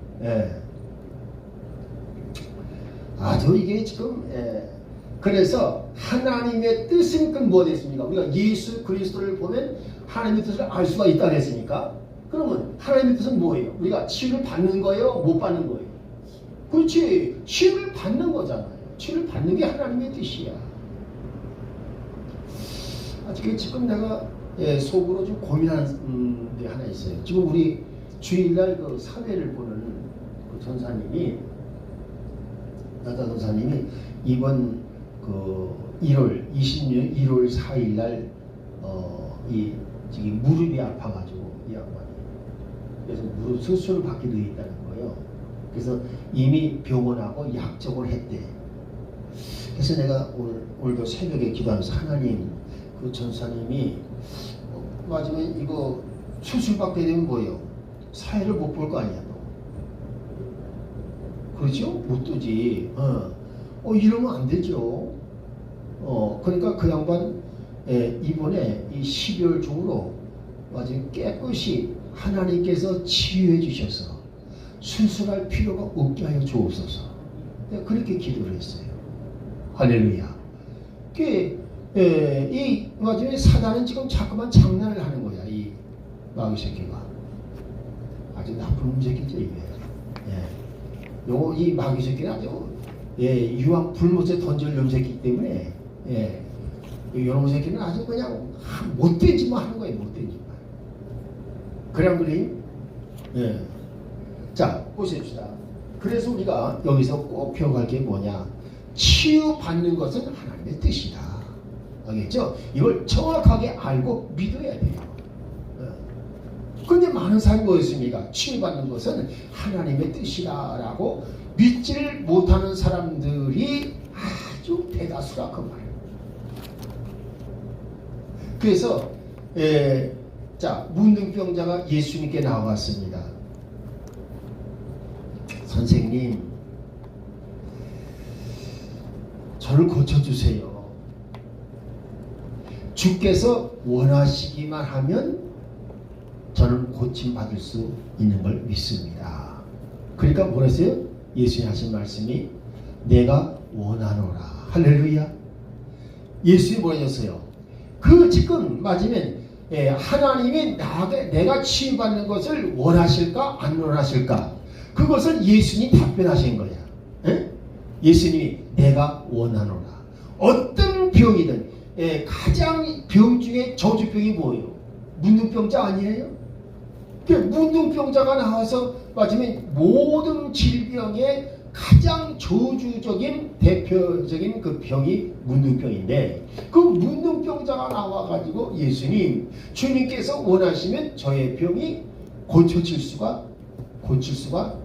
아주 이게 지금 그래서 하나님의 뜻은 뭐 됐습니까? 우리가 예수 그리스도를 보면 하나님의 뜻을 알 수가 있다 그랬으니까 그러면 하나님의 뜻은 뭐예요? 우리가 치유를 받는 거예요? 못 받는 거예요? 그렇지. 치유를 받는 거잖아요. 치유를 받는 게 하나님의 뜻이야. 지금 내가 속으로 좀 고민하는 게 하나 있어요. 지금 우리 주일날 그 사회를 보는 그 전사님이 나다도사님이 이번 그 20년 1월 4일 날 이 저기 무릎이 아파가지고 이 양반이 그래서 무릎 수술을 받게 되어 있다는 거예요. 그래서 이미 병원하고 약속을 했대. 그래서 내가 오늘도 새벽에 기도하면서 하나님 그 전사님이 마지막에 이거 수술 받게 되면 뭐예요? 사회를 못 볼 거 아니야 너. 그렇죠? 못 두지. 이러면 안 되죠. 그러니까 그 양반 이번에 이 12월 중으로 아주 깨끗이 하나님께서 치유해 주셔서 수술할 필요가 없게 하여 주옵소서. 그렇게 기도를 했어요. 할렐루야. 이 마지막에 사단은 지금 자꾸만 장난을 하는 거야. 이 마귀 새끼가 아주 나쁜 새끼죠 이게. 이 마귀 새끼는 아주 유황 불못에 던질 놈 새끼 때문에 이런 새끼는 아주 그냥 못된 짓만 하는 거예요. 못된 짓만. 그래 안 그래요? 자 보십시다. 그래서 우리가 여기서 꼭 기억할 게 뭐냐? 치유받는 것은 하나님의 뜻이다. 알겠죠? 이걸 정확하게 알고 믿어야 돼요. 근데 많은 사람이 뭐였습니까? 치유받는 것은 하나님의 뜻이다라고 믿지를 못하는 사람들이 아주 대다수라 그 말이에요. 그래서 자 문둥병자가 예수님께 나와갔습니다. 선생님, 저를 고쳐주세요. 주께서 원하시기만 하면 저는 고침받을 수 있는 걸 믿습니다. 그러니까 뭐랬어요? 예수님 하신 말씀이 내가 원하노라. 할렐루야. 예수님이 뭐라셨어요? 그 지금 맞으면 하나님이 내가 치유받는 것을 원하실까 안 원하실까? 그것을 예수님이 답변하신 거야. 예수님이 내가 원하노라. 어떤 병이든 가장 병 중에 저주병이 뭐예요? 문둥병자 아니에요? 문둥병자가 나와서 맞으면 모든 질병의 가장 저주적인 대표적인 그 병이 문둥병인데 그 문둥병자가 나와가지고 예수님 주님께서 원하시면 저의 병이 고칠 수가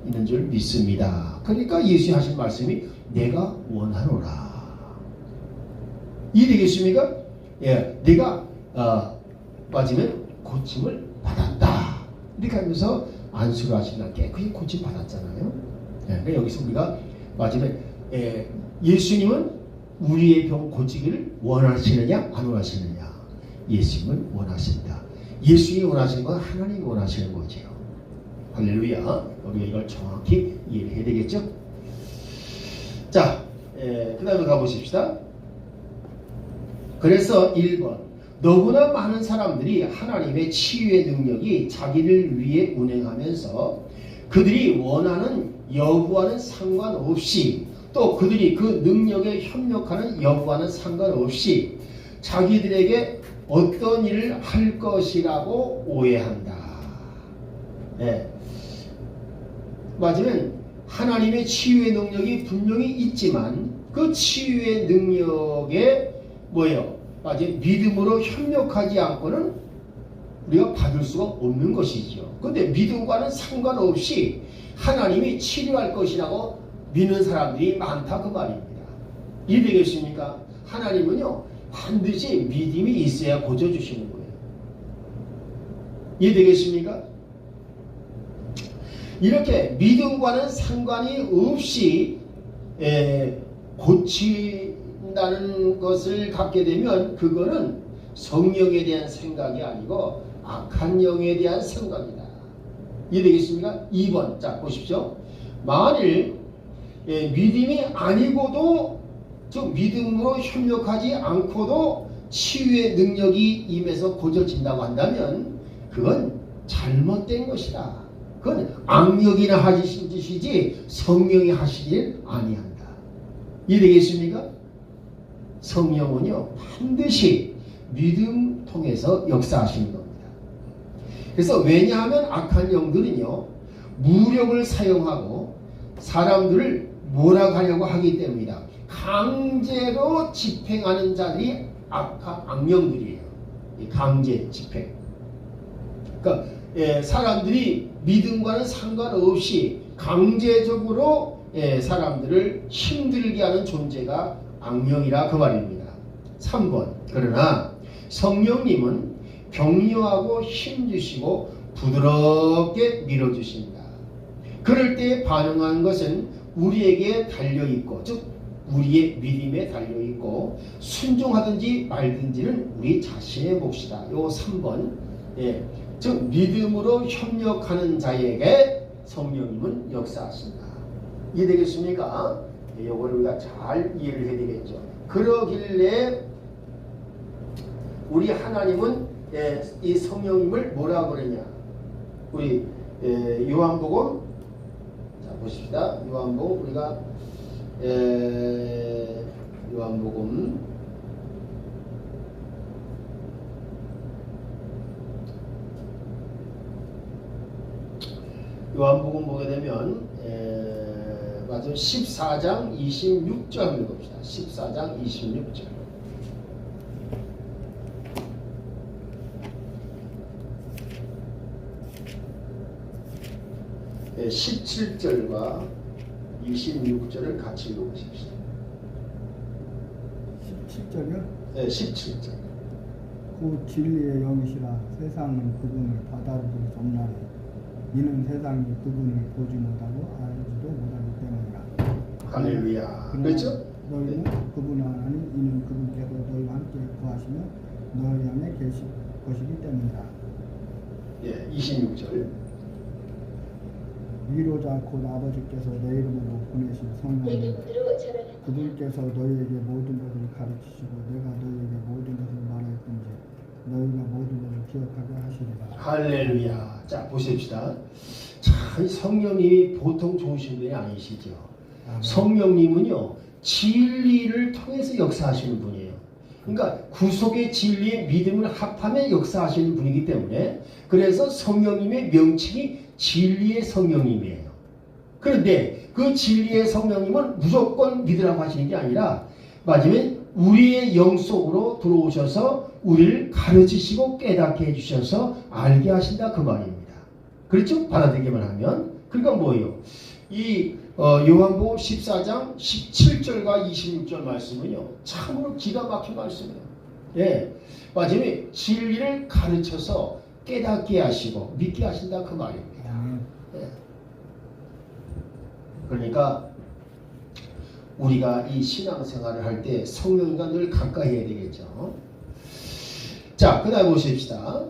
있는 줄 믿습니다. 그러니까 예수님 하신 말씀이 내가 원하노라. 이해되겠습니까? 내가 맞으면 고침을 받았다. 이렇게 하면서 안수를 하시나 깨끗이 고침 받았잖아요. 그러니까 여기서 우리가 맞으면 예수님은 우리의 병 고치기를 원하시느냐 안 원하시느냐? 예수님은 원하신다. 예수님이 원하시는 건 하나님이 원하시는 거죠. 할렐루야. 우리가 이걸 정확히 이해를 해야 되겠죠? 자, 그 다음에 가보십시다. 그래서 1번 너무나 많은 사람들이 하나님의 치유의 능력이 자기를 위해 운행하면서 그들이 원하는 여부와는 상관없이 또 그들이 그 능력에 협력하는 여부와는 상관없이 자기들에게 어떤 일을 할 것이라고 오해한다. 맞으면 하나님의 치유의 능력이 분명히 있지만 그 치유의 능력에 뭐예요? 맞아요. 믿음으로 협력하지 않고는 우리가 받을 수가 없는 것이죠. 그런데 믿음과는 상관없이 하나님이 치료할 것이라고 믿는 사람들이 많다 그 말입니다. 이해되겠습니까? 하나님은요 반드시 믿음이 있어야 고쳐주시는 거예요. 이해되겠습니까? 이렇게 믿음과는 상관이 없이 고친다는 것을 갖게 되면 그거는 성령에 대한 생각이 아니고 악한 영에 대한 생각이다. 이해되겠습니까? 2번 자 보십시오. 만일 믿음이 아니고도 즉 믿음으로 협력하지 않고도 치유의 능력이 임해서 고쳐진다고 한다면 그건 잘못된 것이다. 그건 악력이나 하시는 짓이지 성령이 하시길 아니한다. 이해되겠습니까? 성령은요 반드시 믿음 통해서 역사하시는 겁니다. 그래서 왜냐하면 악한 영들은요 무력을 사용하고 사람들을 몰아가려고 하기 때문이다. 강제로 집행하는 자들이 악령들이에요. 강제 집행. 그러니까 사람들이 믿음과는 상관없이 강제적으로 사람들을 힘들게 하는 존재가 악령이라 그 말입니다. 3번. 그러나 성령님은 격려하고 힘주시고 부드럽게 밀어주신다. 그럴 때 반응하는 것은 우리에게 달려있고, 즉 우리의 믿음에 달려있고, 순종하든지 말든지는 우리 자신의 몫이다. 요 3번. 즉 믿음으로 협력하는 자에게 성령님은 역사하신다. 이해되겠습니까? 이걸 우리가 잘 이해를 해야 되겠죠. 그러길래 우리 하나님은 이 성령님을 뭐라고 그러냐? 우리 요한복음, 자 보십시다. 요한복음 우리가 요한복음 보게 되면 맞아 14장 26절 한번 봅시다. 14장 26절. 17절과 26절을 같이 읽어보십시오. 17절이요? 네, 17절. 그 진리의 영이시라 세상은 그분을 받아들일 수 없나니 이는 세상이 그분을 보지 못하고 알지도 못하기 때문이라. 할렐루야. 그렇죠? 너희는 그분을 아나니 이는 그분께서 너희와 함께 거하시며 너희 안에 계실 것이기 때문이라. 예, 26절. 위로자 곧 아버지께서 내 이름으로 보내신 성령님 그분께서 너희에게 모든 것을 가르치시고 내가 너희에게 모든 것을 말하였든지 너희가 모든 것을 기억하게 하시리라. 할렐루야. 자 보십시다. 참 성령님이 보통 좋으신 분이 아니시죠. 성령님은요 진리를 통해서 역사하시는 분이에요. 그러니까 구속의 진리의 믿음을 합하며 역사하시는 분이기 때문에 그래서 성령님의 명칭이 진리의 성령님이에요. 그런데 그 진리의 성령님은 무조건 믿으라고 하시는 게 아니라 마지막에 우리의 영 속으로 들어오셔서 우리를 가르치시고 깨닫게 해주셔서 알게 하신다 그 말입니다. 그렇죠? 받아들이기만 하면. 그러니까 뭐예요? 이 요한복음 14장 17절과 26절 말씀은요 참으로 기가 막힌 말씀이에요. 예, 마지막에 진리를 가르쳐서 깨닫게 하시고 믿게 하신다 그 말입니다. 예. 그러니까 우리가 이 신앙생활을 할 때 성령과 늘 가까이 해야 되겠죠. 자, 그 다음에 보십시다.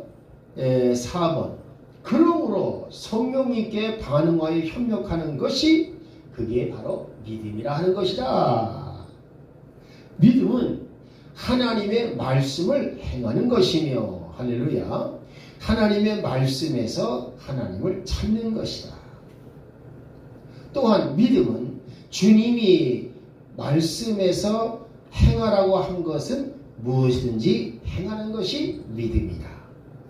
4번. 그러므로 성령님께 반응하여 협력하는 것이 그게 바로 믿음이라 하는 것이다. 믿음은 하나님의 말씀을 행하는 것이며 할렐루야. 하나님의 말씀에서 하나님을 찾는 것이다. 또한 믿음은 주님이 말씀에서 행하라고 한 것은 무엇이든지 행하는 것이 믿음이다.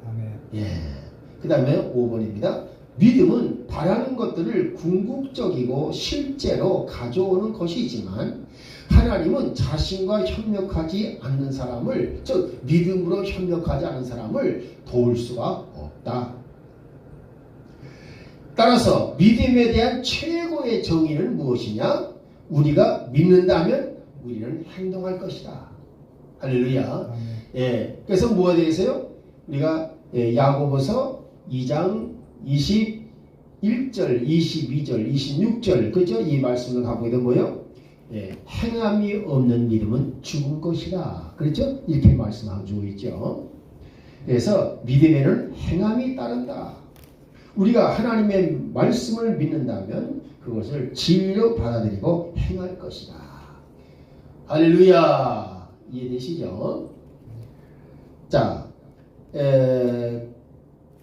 아멘. 예. 그 다음에 5번입니다. 믿음은 바라는 것들을 궁극적이고 실제로 가져오는 것이지만 하나님은 자신과 협력하지 않는 사람을, 즉 믿음으로 협력하지 않은 사람을 도울 수가 없다. 따라서 믿음에 대한 최고의 정의는 무엇이냐? 우리가 믿는다면 우리는 행동할 것이다. 할렐루야. 예. 그래서 뭐가 되겠어요? 우리가 야고보서 2장 21절, 22절, 26절 그죠? 이 말씀을 갖고 있는 뭐예요? 예, 행함이 없는 믿음은 죽은 것이다. 그렇죠? 이렇게 말씀하고 있죠. 그래서 믿음에는 행함이 따른다. 우리가 하나님의 말씀을 믿는다면 그것을 진리로 받아들이고 행할 것이다. 할렐루야. 이해되시죠? 자,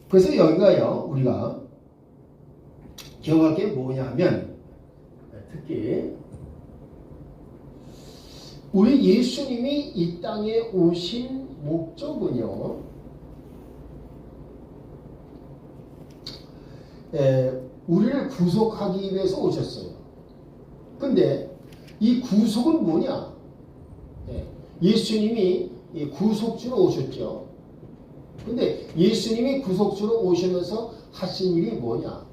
그래서 여기가요, 우리가 기억할 게 뭐냐 하면, 특히, 우리 예수님이 이 땅에 오신 목적은요, 우리를 구속하기 위해서 오셨어요. 근데 이 구속은 뭐냐? 예수님이 구속주로 오셨죠. 근데 예수님이 구속주로 오시면서 하신 일이 뭐냐?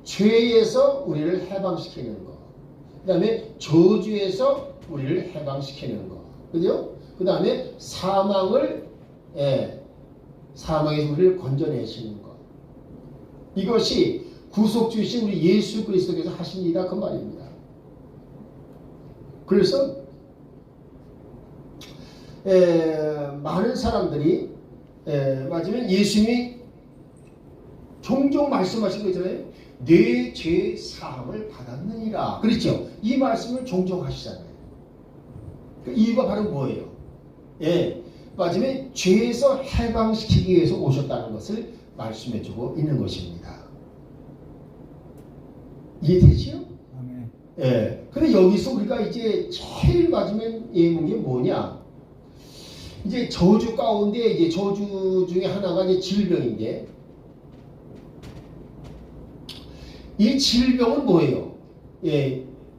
죄에서 우리를 해방시키는 거. 그 다음에 저주에서 우리를 해방시키는 거. 그죠? 그 다음에 사망에서 우리를 건져내시는 것. 이것이 구속주이신 우리 예수 그리스도께서 하신 일이다 그 말입니다. 그래서 많은 사람들이 맞으면 예수님이 종종 말씀하신 거 있잖아요. 내 죄 사함을 받았느니라. 그렇죠? 이 말씀을 종종 하시잖아요. 그 이유가 바로 뭐예요? 맞으면 죄에서 해방시키기 위해서 오셨다는 것을 말씀해주고 있는 것입니다. 이해되지요? 아멘. 근데 여기서 우리가 이제 제일 맞으면 예문 게 뭐냐? 이제 저주 가운데 이제 저주 중에 하나가 이제 질병인데, 이 질병은 뭐예요?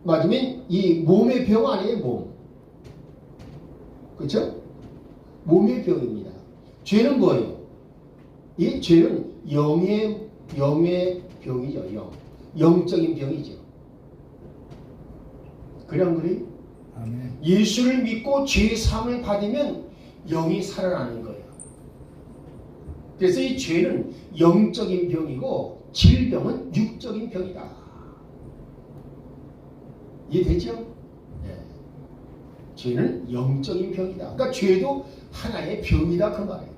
맞으면 이 몸의 병 아니에요, 몸. 그렇죠? 몸의 병입니다. 죄는 뭐예요? 이 죄는 영의 병이죠. 영적인 병이죠. 그냥 그래요? 아멘. 예수를 믿고 죄 사함을 받으면 영이 살아나는 거예요. 그래서 이 죄는 영적인 병이고 질병은 육적인 병이다. 이해되죠? 네. 죄는 영적인 병이다. 그러니까 죄도 하나의 병이다 그 말이에요.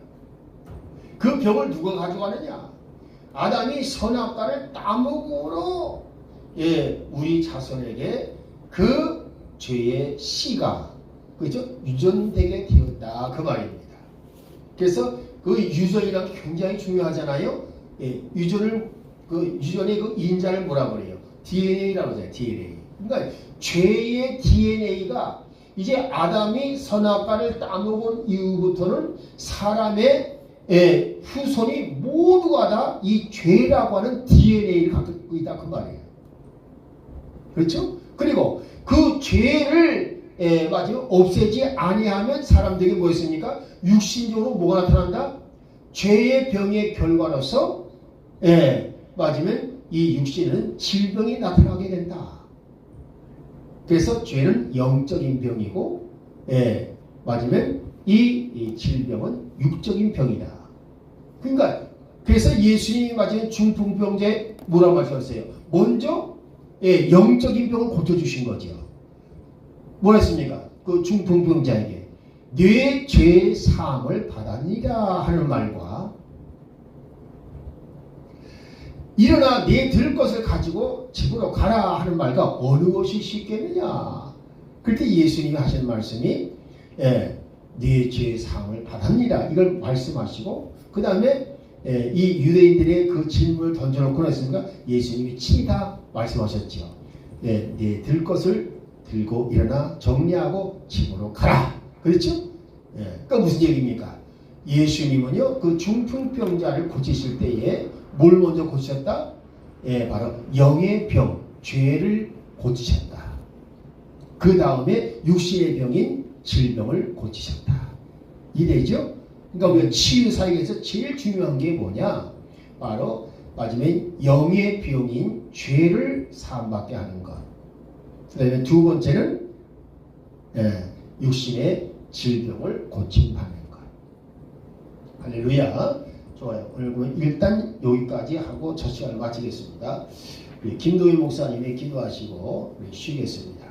그 병을 누가 가져가느냐? 아담이 선악과를 따먹으로 우리 자손에게 그 죄의 씨가 그죠? 유전되게 되었다 그 말입니다. 그래서 그 유전이란 게 굉장히 중요하잖아요. 유전의 그 인자를 뭐라 그래요? DNA라고 하잖아요. DNA. 그러니까 죄의 DNA가 이제 아담이 선악과를 따먹은 이후부터는 사람의 후손이 모두가 다 이 죄라고 하는 DNA를 갖고 있다 그 말이에요. 그렇죠? 그리고 그 죄를 맞아요. 없애지 아니하면 사람들에게 뭐였습니까? 육신적으로 뭐가 나타난다? 죄의 병의 결과로서 맞으면 이 육신은 질병이 나타나게 된다. 그래서 죄는 영적인 병이고 맞으면 이 질병은 육적인 병이다. 그러니까 그래서 예수님이 맞은 중풍병자에 뭐라고 말씀하셨어요? 먼저 영적인 병을 고쳐주신 거죠. 뭐라 했습니까? 그 중풍병자에게 내 죄 사함을 받았니라 하는 말과 일어나 내 들 것을 가지고 집으로 가라 하는 말과 어느 것이 쉽겠느냐? 그때 예수님이 하신 말씀이 내 죄 사함을 받았니라 이걸 말씀하시고 그 다음에 이 유대인들의 그 질문을 던져놓고 했습니까? 예수님이 친히 다 말씀하셨죠. 내 들 것을 들고 일어나 정리하고 집으로 가라. 그렇죠? 그러니까 무슨 얘기입니까? 예수님은요 그 중풍병자를 고치실 때에 뭘 먼저 고치셨다? 바로 영의 병, 죄를 고치셨다. 그 다음에 육신의 병인 질병을 고치셨다. 이래죠? 그러니까 우리가 치유사역에서 제일 중요한 게 뭐냐? 바로 마지막에 영의 병인 죄를 사함받게 하는 것. 그 다음에 두 번째는 육신의 질병을 고침받는 것. 할렐루야. 좋아요. 오늘 일단 여기까지 하고 첫 시간을 마치겠습니다. 우리 김도희 목사님이 기도하시고 우리 쉬겠습니다.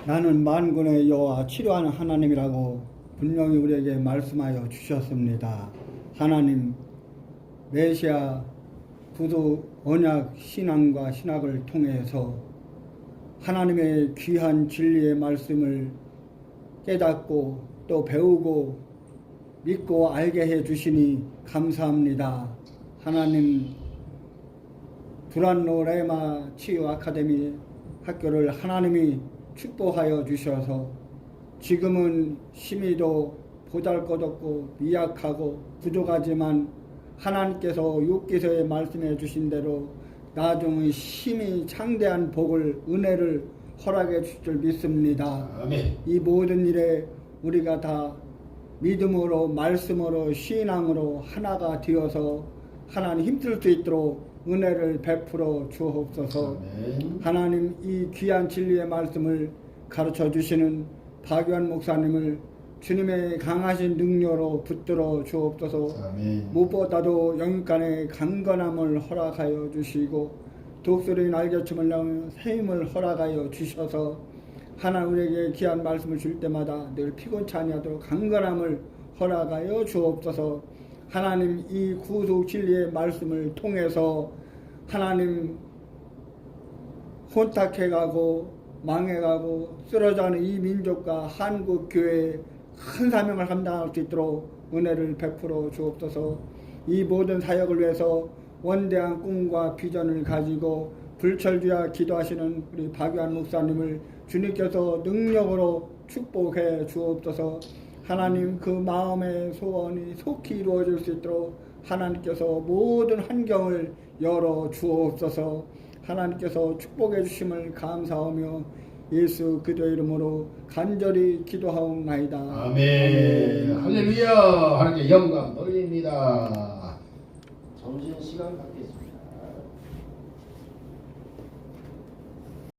나는 만군의 여호와 치료하는 하나님이라고 분명히 우리에게 말씀하여 주셨습니다. 하나님 메시아 구도 언약 신앙과 신학을 통해서 하나님의 귀한 진리의 말씀을 깨닫고 또 배우고 믿고 알게 해 주시니 감사합니다. 하나님 두란노 레마 치유 아카데미 학교를 하나님이 축복하여 주셔서 지금은 심히도 보잘것없고 미약하고 부족하지만 하나님께서 욥기서에 말씀해 주신 대로 나중에 심히 창대한 복을 은혜를 허락해 주실 줄 믿습니다. 아멘. 이 모든 일에 우리가 다 믿음으로 말씀으로 신앙으로 하나가 되어서 하나님 힘쓸 수 있도록 은혜를 베풀어 주옵소서. 아멘. 하나님 이 귀한 진리의 말씀을 가르쳐 주시는 박유한 목사님을 주님의 강하신 능력으로 붙들어 주옵소서. 아멘. 무엇보다도 영육간의 강건함을 허락하여 주시고 독수리 날개춤을 나오는 새 힘을 허락하여 주셔서 하나님 우리에게 귀한 말씀을 줄 때마다 늘 피곤치 아니하도록 강건함을 허락하여 주옵소서. 하나님 이 구속 진리의 말씀을 통해서 하나님 혼탁해가고 망해가고 쓰러져가는 이 민족과 한국 교회의 큰 사명을 감당할 수 있도록 은혜를 베풀어 주옵소서. 이 모든 사역을 위해서 원대한 꿈과 비전을 가지고 불철주야 기도하시는 우리 박유한 목사님을 주님께서 능력으로 축복해 주옵소서. 하나님 그 마음의 소원이 속히 이루어질 수 있도록 하나님께서 모든 환경을 열어 주옵소서. 하나님께서 축복해 주심을 감사하며 예수 그리스도의 이름으로 간절히 기도하옵나이다. 아멘. 할렐루야. 하나님께 영광 돌립니다. 점심시간